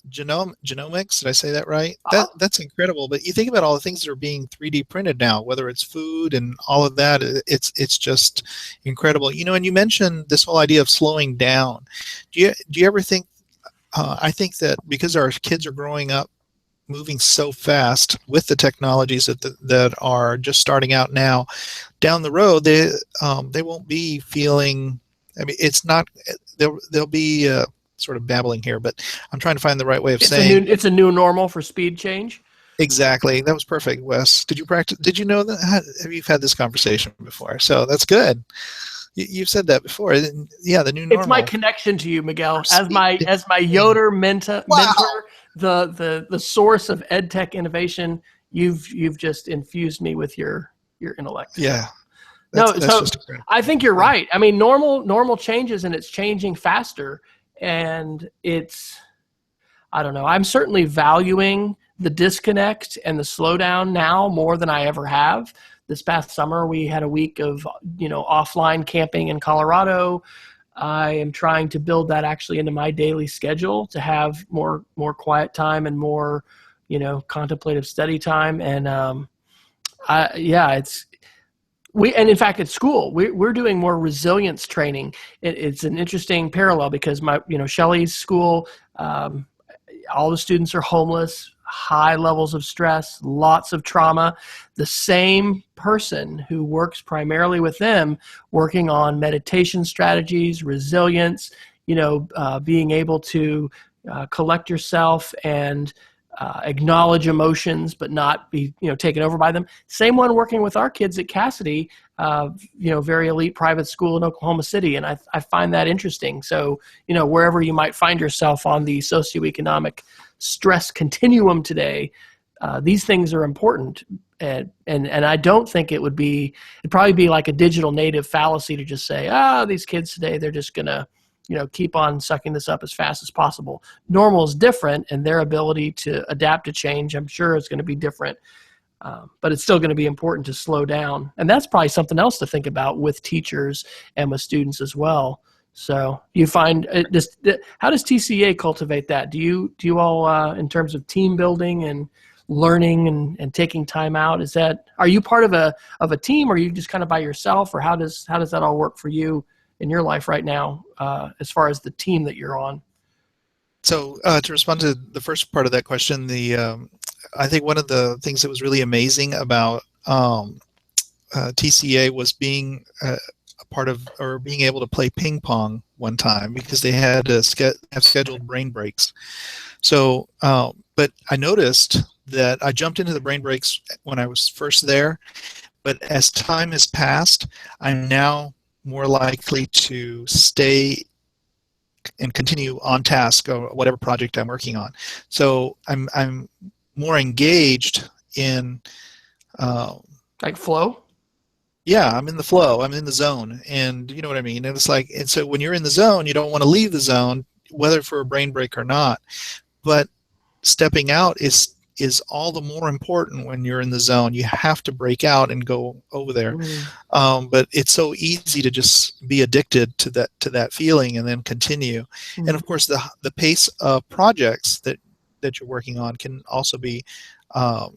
genomics, did I say that right? That's incredible. But you think about all the things that are being 3D printed now, whether it's food and all of that, it's just incredible. And you mentioned this whole idea of slowing down. Do you ever think, I think that because our kids are growing up moving so fast with the technologies that are just starting out now, down the road they won't be feeling, it's not, they'll be sort of babbling here, but I'm trying to find the right way of saying it's a new normal for speed change. Exactly. That was perfect, Wes. Did you know that? Have you had this conversation before? So that's good. You've said that before. Yeah, the new normal. It's my connection to you, Miguel, as my Yeah. Yoder mentor, Wow. the source of EdTech innovation. You've just infused me with your intellect. Yeah. That's just I think you're right. I mean, normal changes, and it's changing faster, and I don't know. I'm certainly valuing the disconnect and the slowdown now more than I ever have. This past summer, we had a week of offline camping in Colorado. I am trying to build that actually into my daily schedule to have more quiet time and more contemplative study time. And and in fact, at school, we're doing more resilience training. It's an interesting parallel because Shelley's school, all the students are homeless, high levels of stress, lots of trauma. The same person who works primarily with them, working on meditation strategies, resilience, being able to collect yourself and acknowledge emotions, but not be taken over by them. Same one working with our kids at Cassidy, very elite private school in Oklahoma City, and I find that interesting. So wherever you might find yourself on the socioeconomic stress continuum today, these things are important, and I don't think it'd probably be like a digital native fallacy to just say, these kids today, they're just gonna keep on sucking this up as fast as possible. Normal is different, and their ability to adapt to change, I'm sure, is going to be different. But it's still going to be important to slow down. And that's probably something else to think about with teachers and with students as well. So you find how does TCA cultivate that? Do you all, in terms of team building and learning and taking time out, are you part of a team, or are you just kind of by yourself, or how does that all work for you in your life right now, as far as the team that you're on? So to respond to the first part of that question, I think one of the things that was really amazing about TCA was being a part of, or being able to play ping pong one time, because they had to have scheduled brain breaks. So, but I noticed that I jumped into the brain breaks when I was first there, but as time has passed, I'm now more likely to stay and continue on task or whatever project I'm working on. So I'm more engaged in like flow. Yeah, I'm in the flow. I'm in the zone, and you know what I mean. And it's like, and so when you're in the zone, you don't want to leave the zone, whether for a brain break or not. But stepping out is all the more important when you're in the zone. You have to break out and go over there. But it's so easy to just be addicted to that feeling and then continue. And of course, the pace of projects that you're working on can also be. I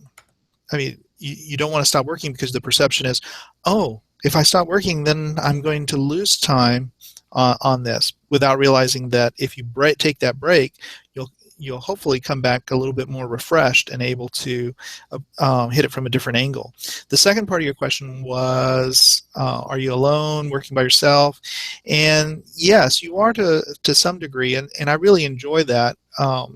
mean, you don't want to stop working because the perception is, oh, if I stop working, then I'm going to lose time on this, without realizing that if you take that break, you'll hopefully come back a little bit more refreshed and able to hit it from a different angle. The second part of your question was, are you alone, working by yourself? And yes, you are to some degree, and I really enjoy that. I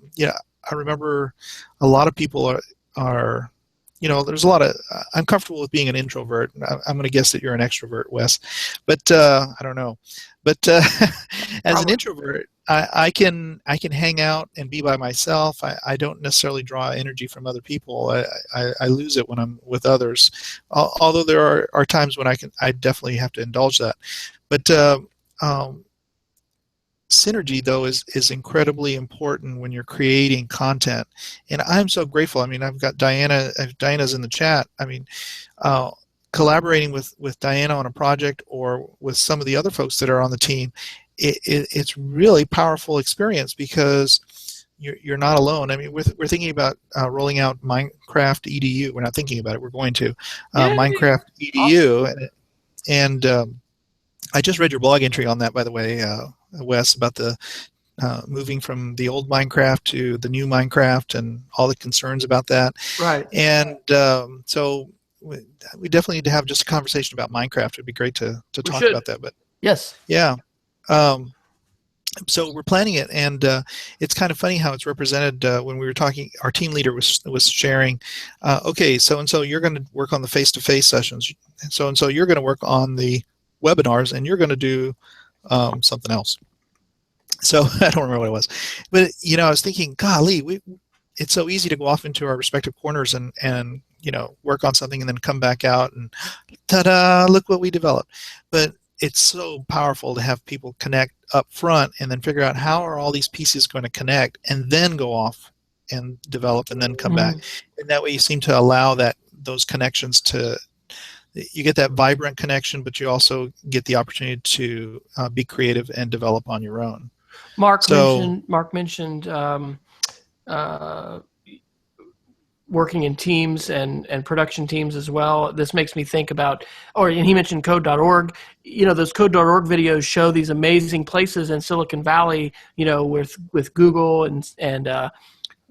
remember a lot of people are there's a lot of, I'm comfortable with being an introvert. I'm going to guess that you're an extrovert, Wes, but I don't know. But as an introvert, I can hang out and be by myself. I don't necessarily draw energy from other people. I lose it when I'm with others. Although there are times when I definitely have to indulge that. But synergy, though, is incredibly important when you're creating content, and I'm so grateful. I mean, I've got Diana's in the chat. I mean, collaborating with Diana on a project, or with some of the other folks that are on the team, it's really powerful experience, because you're not alone. I mean, we're thinking about rolling out Minecraft EDU. We're not thinking about it. We're going to Minecraft EDU, awesome. And I just read your blog entry on that, by the way, Wes, about the moving from the old Minecraft to the new Minecraft and all the concerns about that. Right. And so we definitely need to have just a conversation about Minecraft. It'd be great to talk about that. But yes. Yeah. So we're planning it, and it's kind of funny how it's represented when we were talking. Our team leader was sharing, okay, so and so you're going to work on the face-to-face sessions, so and so you're going to work on the webinars, and you're going to do something else. So I don't remember what it was, but I was thinking, golly, it's so easy to go off into our respective corners and work on something and then come back out and ta-da, look what we developed. But it's so powerful to have people connect up front and then figure out how are all these pieces going to connect and then go off and develop and then come back. And that way you seem to allow those connections you get that vibrant connection, but you also get the opportunity to be creative and develop on your own. Mark mentioned working in teams and production teams as well. This makes me think about, and he mentioned code.org. Those code.org videos show these amazing places in Silicon Valley, with Google and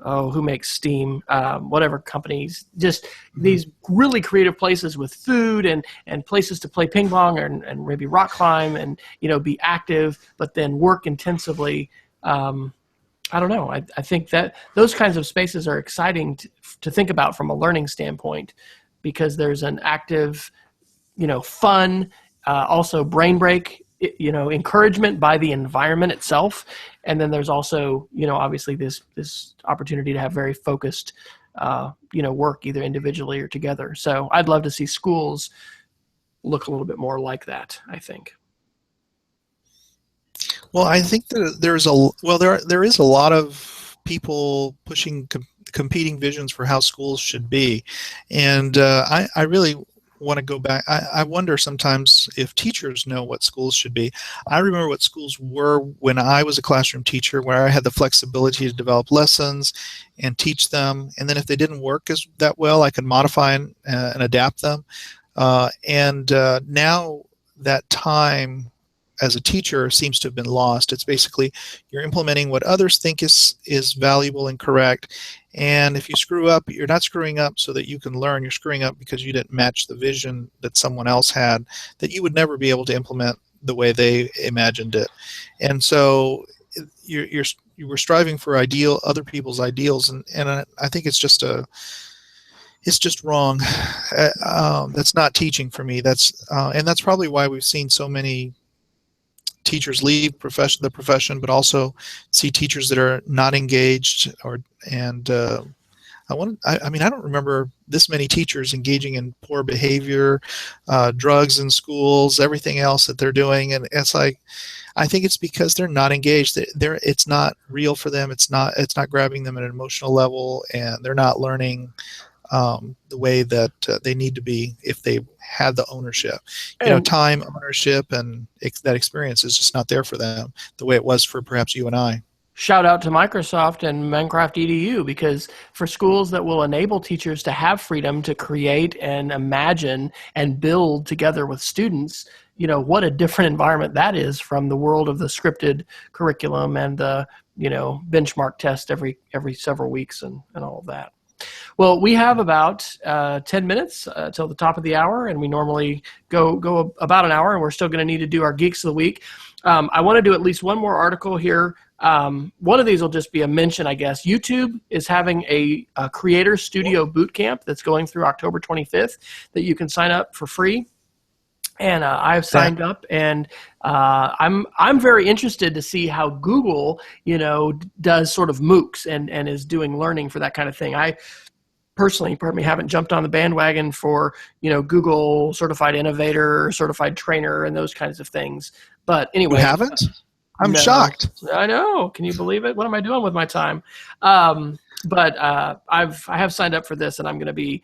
who makes Steam, whatever companies, just these really creative places with food and places to play ping pong and maybe rock climb and, be active, but then work intensively. I don't know. I think that those kinds of spaces are exciting to think about from a learning standpoint, because there's an active, fun, also brain break, encouragement by the environment itself. And then there's also, obviously this opportunity to have very focused, work either individually or together. So I'd love to see schools look a little bit more like that, I think. Well, I think that there is a lot of people pushing competing visions for how schools should be, and I really want to go back. I wonder sometimes if teachers know what schools should be. I remember what schools were when I was a classroom teacher, where I had the flexibility to develop lessons and teach them, and then if they didn't work that well, I could modify and adapt them. And now that time as a teacher seems to have been lost. It's basically you're implementing what others think is valuable and correct. And if you screw up, you're not screwing up so that you can learn. You're screwing up because you didn't match the vision that someone else had that you would never be able to implement the way they imagined it. And so you were striving for other people's ideals, and I think it's just wrong. That's not teaching for me. And that's probably why we've seen so many teachers leave the profession, but also see teachers that are not engaged I don't remember this many teachers engaging in poor behavior, drugs in schools, everything else that they're doing. And it's like, I think it's because they're not engaged. It's not real for them. It's not grabbing them at an emotional level, and they're not learning the way that they need to be if they had the ownership. Time, ownership, and that experience is just not there for them the way it was for perhaps you and I. Shout out to Microsoft and Minecraft EDU, because for schools that will enable teachers to have freedom to create and imagine and build together with students, what a different environment that is from the world of the scripted curriculum and the, benchmark test every several weeks and all of that. Well, we have about 10 minutes till the top of the hour, and we normally go about an hour, and we're still going to need to do our Geeks of the Week. I want to do at least one more article here. One of these will just be a mention, I guess. YouTube is having a Creator Studio Bootcamp that's going through October 25th that you can sign up for free. And I've signed up, and I'm very interested to see how Google, does sort of MOOCs and is doing learning for that kind of thing. I personally, haven't jumped on the bandwagon for, Google Certified Innovator, Certified Trainer, and those kinds of things. But anyway. You haven't? I'm shocked. I know. Can you believe it? What am I doing with my time? But I have signed up for this, and I'm going to be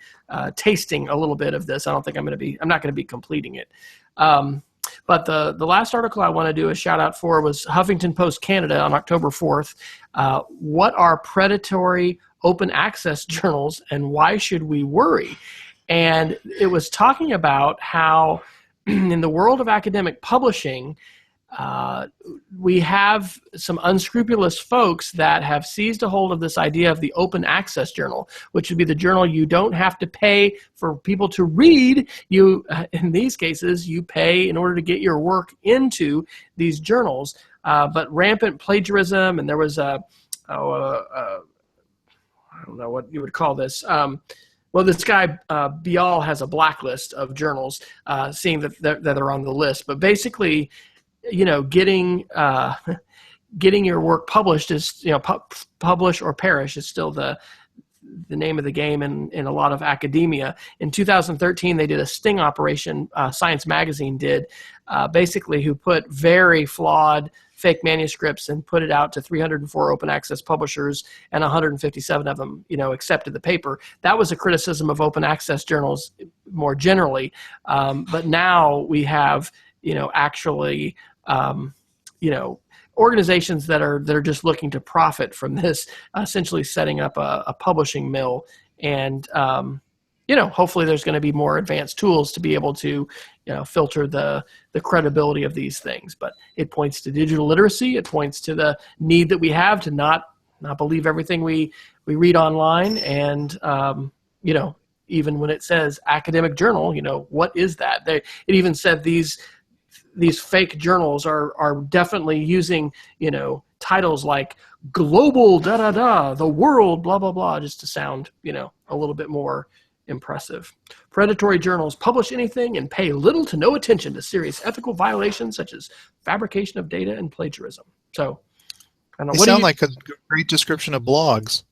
tasting a little bit of this. I'm not going to be completing it. But the last article I want to do a shout out for was Huffington Post Canada on October 4th. What are predatory open access journals, and why should we worry? And it was talking about how in the world of academic publishing, we have some unscrupulous folks that have seized a hold of this idea of the open access journal, which would be the journal you don't have to pay for people to read. In these cases, you pay in order to get your work into these journals. But rampant plagiarism, and there was I don't know what you would call this. Well, this guy Bial has a blacklist of journals, seeing that are on the list. But basically, getting getting your work published is, publish or perish is still the name of the game in a lot of academia. In 2013, they did a sting operation. Science Magazine did, basically, who put very flawed fake manuscripts and put it out to 304 open access publishers, and 157 of them, accepted the paper. That was a criticism of open access journals more generally. But now we have, actually, organizations that are just looking to profit from this, essentially setting up a publishing mill. And, hopefully there's going to be more advanced tools to be able to, filter the credibility of these things. But it points to digital literacy. It points to the need that we have to not believe everything we read online. And, even when it says academic journal, what is that? It even said these fake journals are definitely using, titles like global the world, blah, blah, blah, just to sound, a little bit more impressive. Predatory journals publish anything and pay little to no attention to serious ethical violations such as fabrication of data and plagiarism. So, I don't know. They sound like a great description of blogs.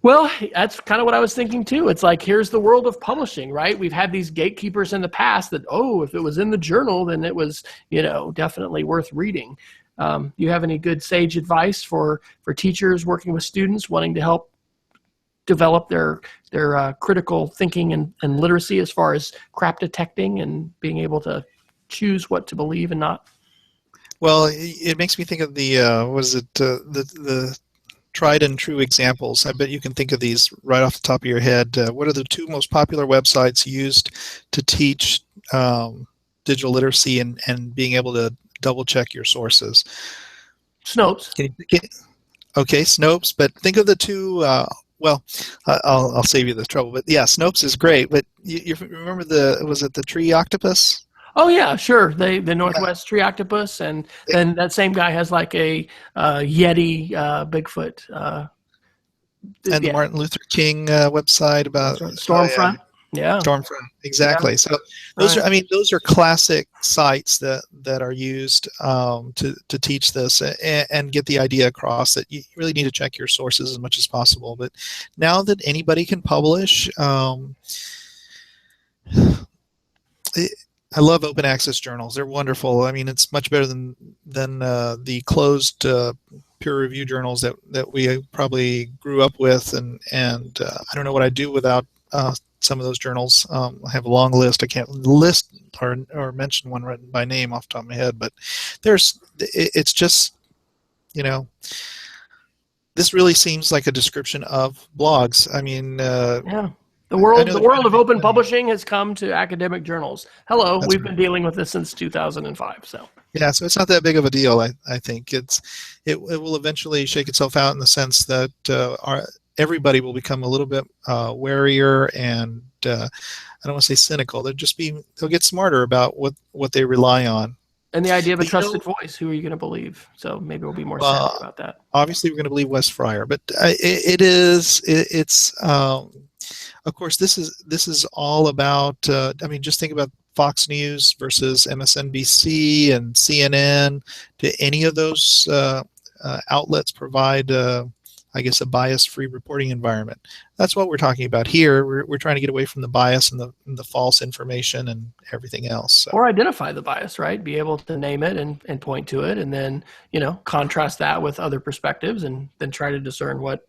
Well, that's kind of what I was thinking too. It's like, here's the world of publishing, right? We've had these gatekeepers in the past that, if it was in the journal, then it was, definitely worth reading. You have any good sage advice for teachers working with students wanting to help develop their critical thinking and literacy as far as crap detecting and being able to choose what to believe and not? Well, it makes me think of the tried and true examples. I bet you can think of these right off the top of your head. What are the two most popular websites used to teach digital literacy and being able to double check your sources? Snopes. Okay, Snopes. But think of the two. I'll save you the trouble. But yeah, Snopes is great. But you remember was it the tree octopus? Oh yeah, sure. The Northwest tree octopus, and then that same guy has like a Yeti Bigfoot. And the Martin Luther King website about Stormfront. Yeah. Stormfront. Exactly. Yeah. So those are classic sites that are used to teach this and get the idea across that you really need to check your sources as much as possible. But now that anybody can publish, I love open access journals. They're wonderful. I mean, it's much better than the closed peer review journals that we probably grew up with. And I don't know what I'd do without some of those journals. I have a long list. I can't list or mention one right by name off the top of my head, but it's just, this really seems like a description of blogs. I mean, yeah. The world of open publishing has come to academic journals. Hello, we've been dealing with this since 2005. So yeah, so it's not that big of a deal. I think it will eventually shake itself out in the sense that everybody will become a little bit warier and I don't want to say cynical. They'll get smarter about what they rely on. And the idea of a trusted voice. Who are you going to believe? So maybe we'll be more savvy about that. Obviously, we're going to believe Wes Fryer, but it's. Of course, this is all about. Just think about Fox News versus MSNBC and CNN. Do any of those outlets provide, a bias-free reporting environment? That's what we're talking about here. We're trying to get away from the bias and the false information and everything else. So. Or identify the bias, right? Be able to name it and point to it, and then contrast that with other perspectives, and then try to discern what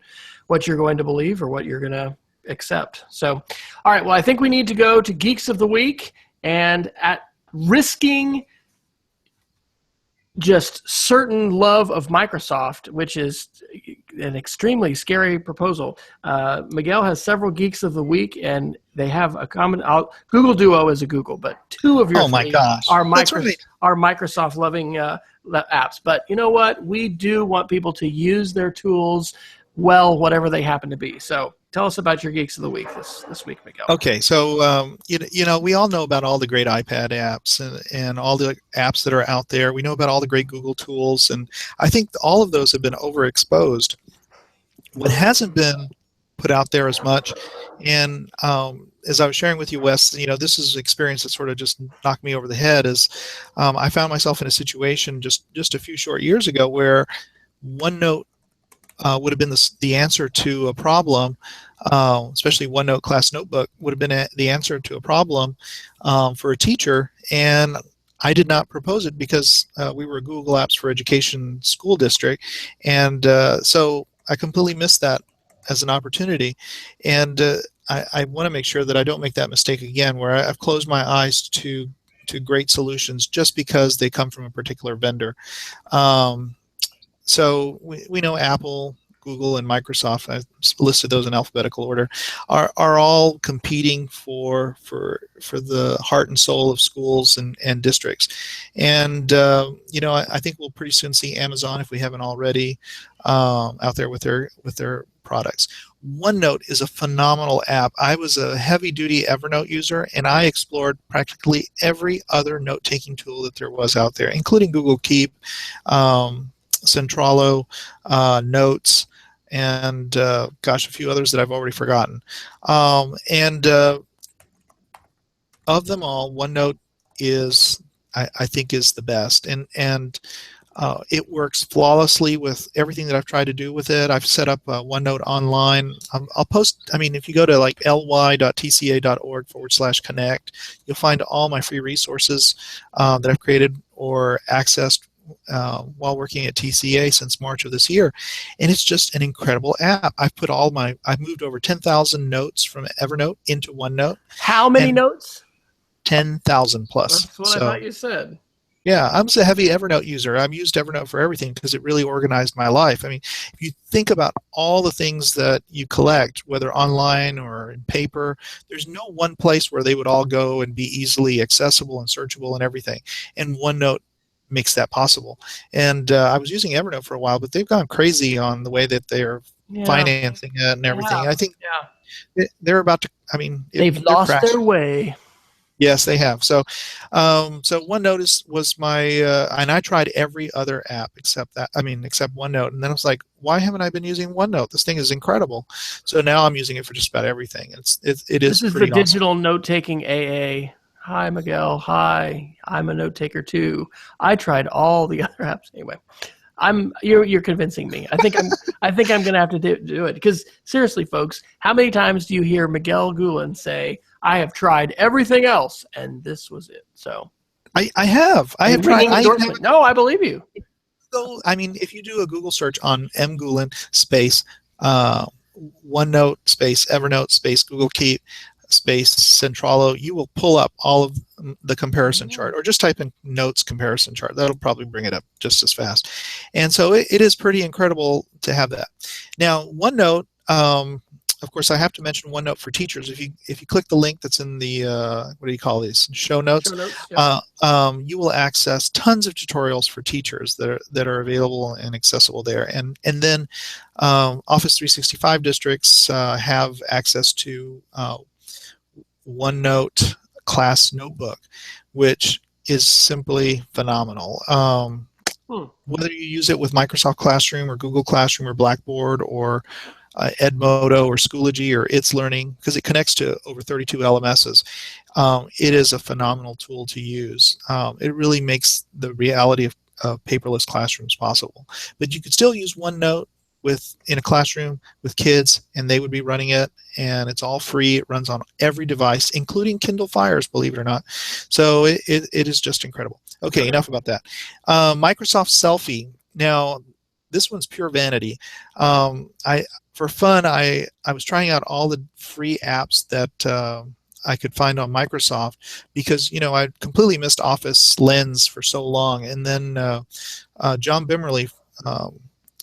you're going to believe or what you're going to accept. So, all right. Well, I think we need to go to Geeks of the Week, and at risking just certain love of Microsoft, which is an extremely scary proposal. Miguel has several Geeks of the Week, and they have a common. Google Duo is a Google, but two of your are Microsoft loving apps. But you know what? We do want people to use their tools well, whatever they happen to be. So tell us about your Geeks of the Week this week, Miguel. Okay, so we all know about all the great iPad apps and all the apps that are out there. We know about all the great Google tools, and I think all of those have been overexposed. What hasn't been put out there as much. And as I was sharing with you, Wes, this is an experience that sort of just knocked me over the head. Is I found myself in a situation just a few short years ago where OneNote would have been the answer to a problem, especially OneNote Class Notebook would have been the answer to a problem for a teacher. And I did not propose it because we were a Google Apps for Education school district. And so I completely missed that as an opportunity. And I want to make sure that I don't make that mistake again, where I've closed my eyes to great solutions just because they come from a particular vendor. So we know Apple, Google, and Microsoft, I've listed those in alphabetical order, are all competing for the heart and soul of schools and districts. And I think we'll pretty soon see Amazon, if we haven't already, out there with their products. OneNote is a phenomenal app. I was a heavy-duty Evernote user, and I explored practically every other note-taking tool that there was out there, including Google Keep, Centralo, Notes, and a few others that I've already forgotten. And of them all, OneNote is, I think, is the best, and it works flawlessly with everything that I've tried to do with it. I've set up OneNote online. I'll post, if you go to like ly.tca.org/connect, you'll find all my free resources that I've created or accessed while working at TCA since March of this year. And it's just an incredible app. I've moved over 10,000 notes from Evernote into OneNote. How many notes? 10,000 plus. That's what I thought you said. Yeah, I'm a heavy Evernote user. I've used Evernote for everything because it really organized my life. If you think about all the things that you collect, whether online or in paper, there's no one place where they would all go and be easily accessible and searchable and everything. And OneNote makes that possible. And I was using Evernote for a while, but they've gone crazy on the way that they're financing it and everything. Yeah. I think they're about to, they've lost their way. Yes, they have. So OneNote was my, and I tried every other app except OneNote. And then I was like, why haven't I been using OneNote? This thing is incredible. So now I'm using it for just about everything. It is This is pretty the digital note-taking AA. Hi, Miguel. Hi, I'm a note taker too. I tried all the other apps. Anyway, you're convincing me. I think I'm gonna have to do it, because seriously, folks, how many times do you hear Miguel Gulen say, "I have tried everything else and this was it"? So I have tried. No, I believe you. So if you do a Google search on M. Gulen space OneNote space Evernote space Google Keep space Centralo, you will pull up all of the comparison chart, or just type in notes comparison chart. That'll probably bring it up just as fast. And so it is pretty incredible to have that. Now, OneNote, of course, I have to mention OneNote for teachers. If you click the link that's in the what do you call these, show notes, you will access tons of tutorials for teachers that are available and accessible there. And then Office 365 districts have access to OneNote Class Notebook, which is simply phenomenal. Whether you use it with Microsoft Classroom or Google Classroom or Blackboard or Edmodo or Schoology or It's Learning, because it connects to over 32 LMSs, it is a phenomenal tool to use. It really makes the reality of paperless classrooms possible. But you could still use OneNote in a classroom with kids, and they would be running it, and it's all free. It runs on every device, including Kindle Fires, believe it or not. So it is just incredible. Okay, enough about that. Microsoft Selfie. Now, this one's pure vanity. For fun, I was trying out all the free apps that I could find on Microsoft, because I completely missed Office Lens for so long. And then John Bimmerly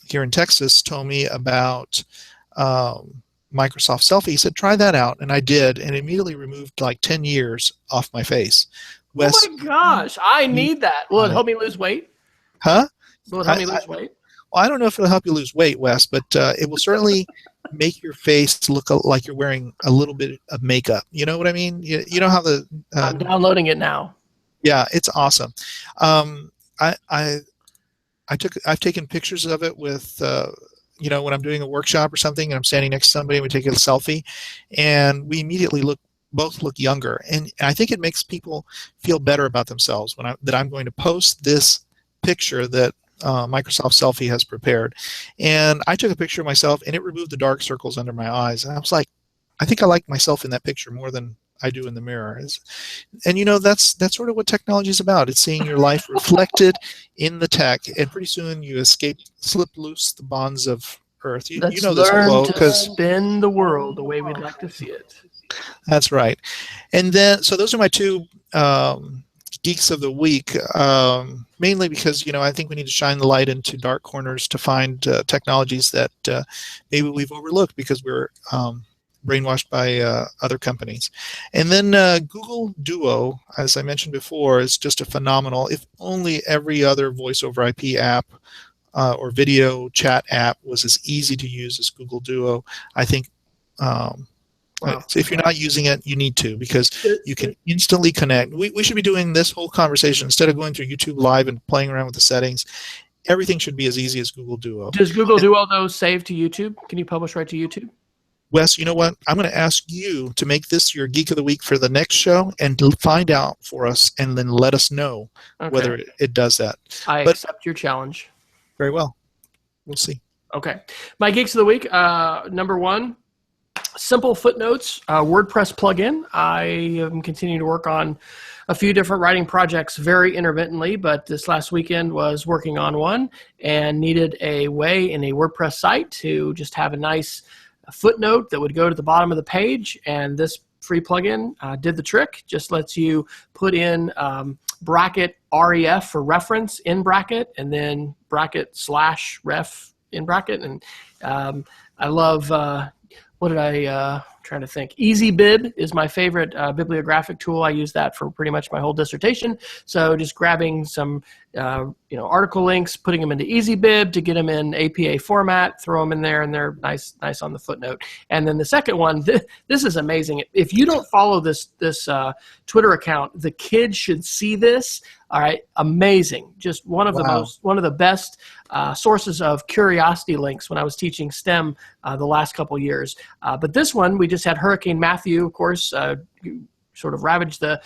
here in Texas told me about Microsoft Selfie. He said, try that out. And I did, and immediately removed like 10 years off my face. Wes, oh my gosh, I need that. Will it help me lose weight? Huh? Will it help me lose weight? Well, I don't know if it'll help you lose weight, Wes, but it will certainly make your face look like you're wearing a little bit of makeup. You know what I mean? You know how the... I'm downloading it now. Yeah, it's awesome. I've taken pictures of it with when I'm doing a workshop or something and I'm standing next to somebody and we take a selfie, and we immediately both look younger. And I think it makes people feel better about themselves that I'm going to post this picture that Microsoft Selfie has prepared. And I took a picture of myself, and it removed the dark circles under my eyes. And I was like, I think I like myself in that picture more than I do in the mirror. And that's sort of what technology is about. It's seeing your life reflected in the tech, and pretty soon you slip loose the bonds of Earth. You know this quote, because spin the world the way we'd like to see it. That's right. And then, so those are my two geeks of the week, mainly because I think we need to shine the light into dark corners to find technologies that maybe we've overlooked because we're brainwashed by other companies. And then Google Duo, as I mentioned before, is just a phenomenal. If only every other voice over IP app or video chat app was as easy to use as Google Duo, I think. Wow. So if you're not using it, you need to, because you can instantly connect. We should be doing this whole conversation instead of going through YouTube Live and playing around with the settings. Everything should be as easy as Google Duo. Does Google Duo, though, save to YouTube? Can you publish right to YouTube? Wes, you know what? I'm going to ask you to make this your Geek of the Week for the next show and find out for us, and then let us know whether it does that. I accept your challenge. Very well. We'll see. Okay. My Geeks of the Week, number one, simple footnotes, WordPress plugin. I am continuing to work on a few different writing projects very intermittently, but this last weekend was working on one and needed a way in a WordPress site to just have a nice footnote that would go to the bottom of the page, and this free plugin did the trick. Just lets you put in bracket ref for reference in bracket, and then bracket / ref in bracket. And I love what did I trying to think? EasyBib is my favorite bibliographic tool. I use that for pretty much my whole dissertation. So just grabbing some article links, putting them into EasyBib to get them in APA format, throw them in there, and they're nice on the footnote. And then the second one, this is amazing. If you don't follow this Twitter account, the kids should see this. All right, amazing. Just one of the best sources of curiosity links when I was teaching STEM the last couple years. But this one, we just had Hurricane Matthew, of course, sort of ravage the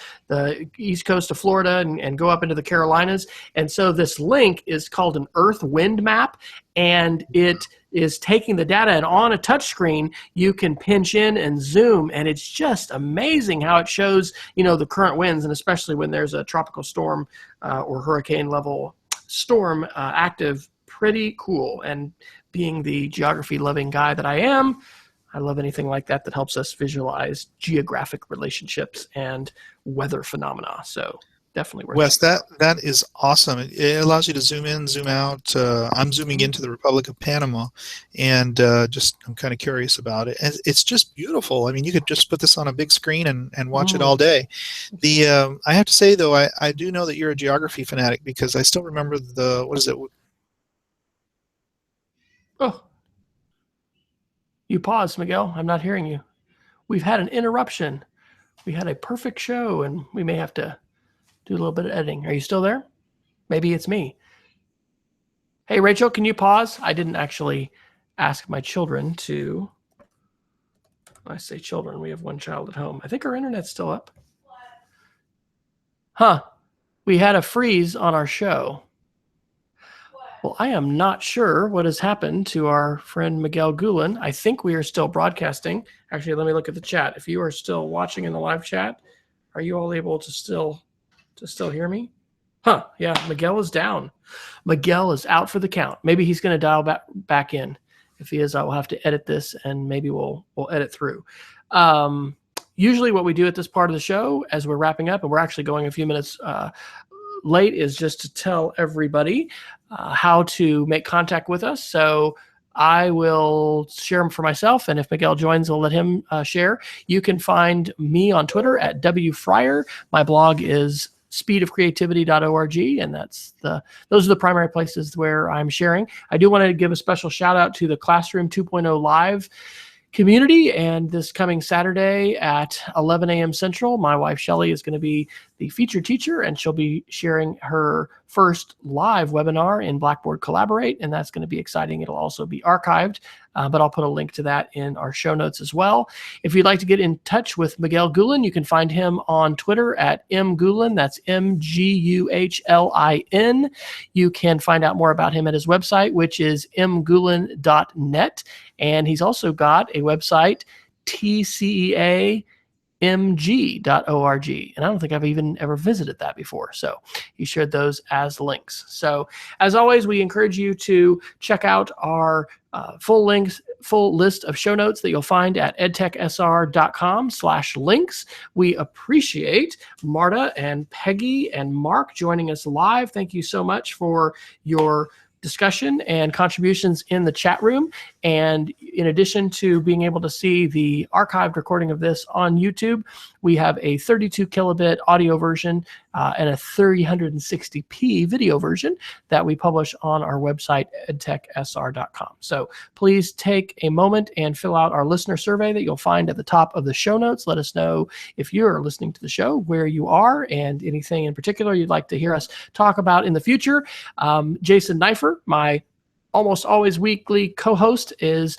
east coast of Florida and go up into the Carolinas. And so this link is called an Earth wind map, and it is taking the data, and on a touch screen you can pinch in and zoom, and it's just amazing how it shows the current winds, and especially when there's a tropical storm or hurricane level storm active. Pretty cool. And being the geography loving guy that I am, I love anything like that helps us visualize geographic relationships and weather phenomena. So definitely worth Wes, that is awesome. It allows you to zoom in, zoom out. I'm zooming into the Republic of Panama, and I'm kind of curious about it. And it's just beautiful. I mean, you could just put this on a big screen and watch it all day. I have to say, though, I do know that you're a geography fanatic, because I still remember what is it? Oh. You paused, Miguel. I'm not hearing you. We've had an interruption. We had a perfect show, and we may have to do a little bit of editing. Are you still there? Maybe it's me. Hey, Rachel, can you pause? I didn't actually ask my children to. When I say children, we have one child at home. I think our internet's still up. Huh. We had a freeze on our show. Well, I am not sure what has happened to our friend Miguel Gulen. I think we are still broadcasting. Actually, let me look at the chat. If you are still watching in the live chat, are you all able to still hear me? Huh, yeah, Miguel is down. Miguel is out for the count. Maybe he's going to dial back in. If he is, I will have to edit this, and maybe we'll edit through. Usually what we do at this part of the show as we're wrapping up, and we're actually going a few minutes late, is just to tell everybody how to make contact with us. So I will share them for myself, and if Miguel joins, I'll let him share. You can find me on Twitter at WFryer. My blog is speedofcreativity.org, and those are the primary places where I'm sharing. I do want to give a special shout out to the Classroom 2.0 Live community, and this coming Saturday at 11 a.m. Central, my wife Shelly is going to be the featured teacher, and she'll be sharing her first live webinar in Blackboard Collaborate, and that's going to be exciting. It'll also be archived, but I'll put a link to that in our show notes as well. If you'd like to get in touch with Miguel Gullin, you can find him on Twitter at mgullin. That's MGUHLIN. You can find out more about him at his website, which is mgullin.net. And he's also got a website, TCEA mg.org, and I don't think I've even ever visited that before, so he shared those as links. So as always, we encourage you to check out our full list of show notes that you'll find at edtechsr.com/links. We appreciate Marta and Peggy and Mark joining us live. Thank you so much for your discussion and contributions in the chat room. And in addition to being able to see the archived recording of this on YouTube, we have a 32 kilobit audio version and a 360p video version that we publish on our website, edtechsr.com. So please take a moment and fill out our listener survey that you'll find at the top of the show notes. Let us know if you're listening to the show, where you are, and anything in particular you'd like to hear us talk about in the future. Jason Neiffer, my almost always weekly co-host, is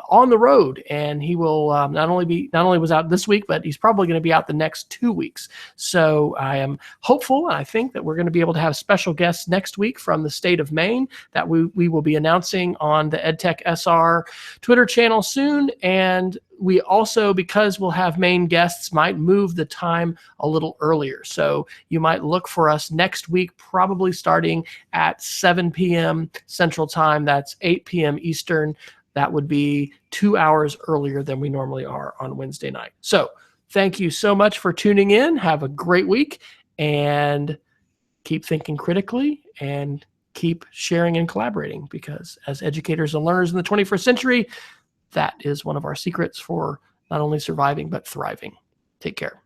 on the road, and he will not only was out this week, but he's probably going to be out the next 2 weeks. So I am hopeful, and I think that we're going to be able to have special guests next week from the state of Maine that we will be announcing on the EdTech SR Twitter channel soon. And we also, because we'll have Maine guests, might move the time a little earlier. So you might look for us next week, probably starting at 7 p.m. Central Time. That's 8 p.m. Eastern. That would be 2 hours earlier than we normally are on Wednesday night. So thank you so much for tuning in. Have a great week, and keep thinking critically and keep sharing and collaborating, because as educators and learners in the 21st century, that is one of our secrets for not only surviving, but thriving. Take care.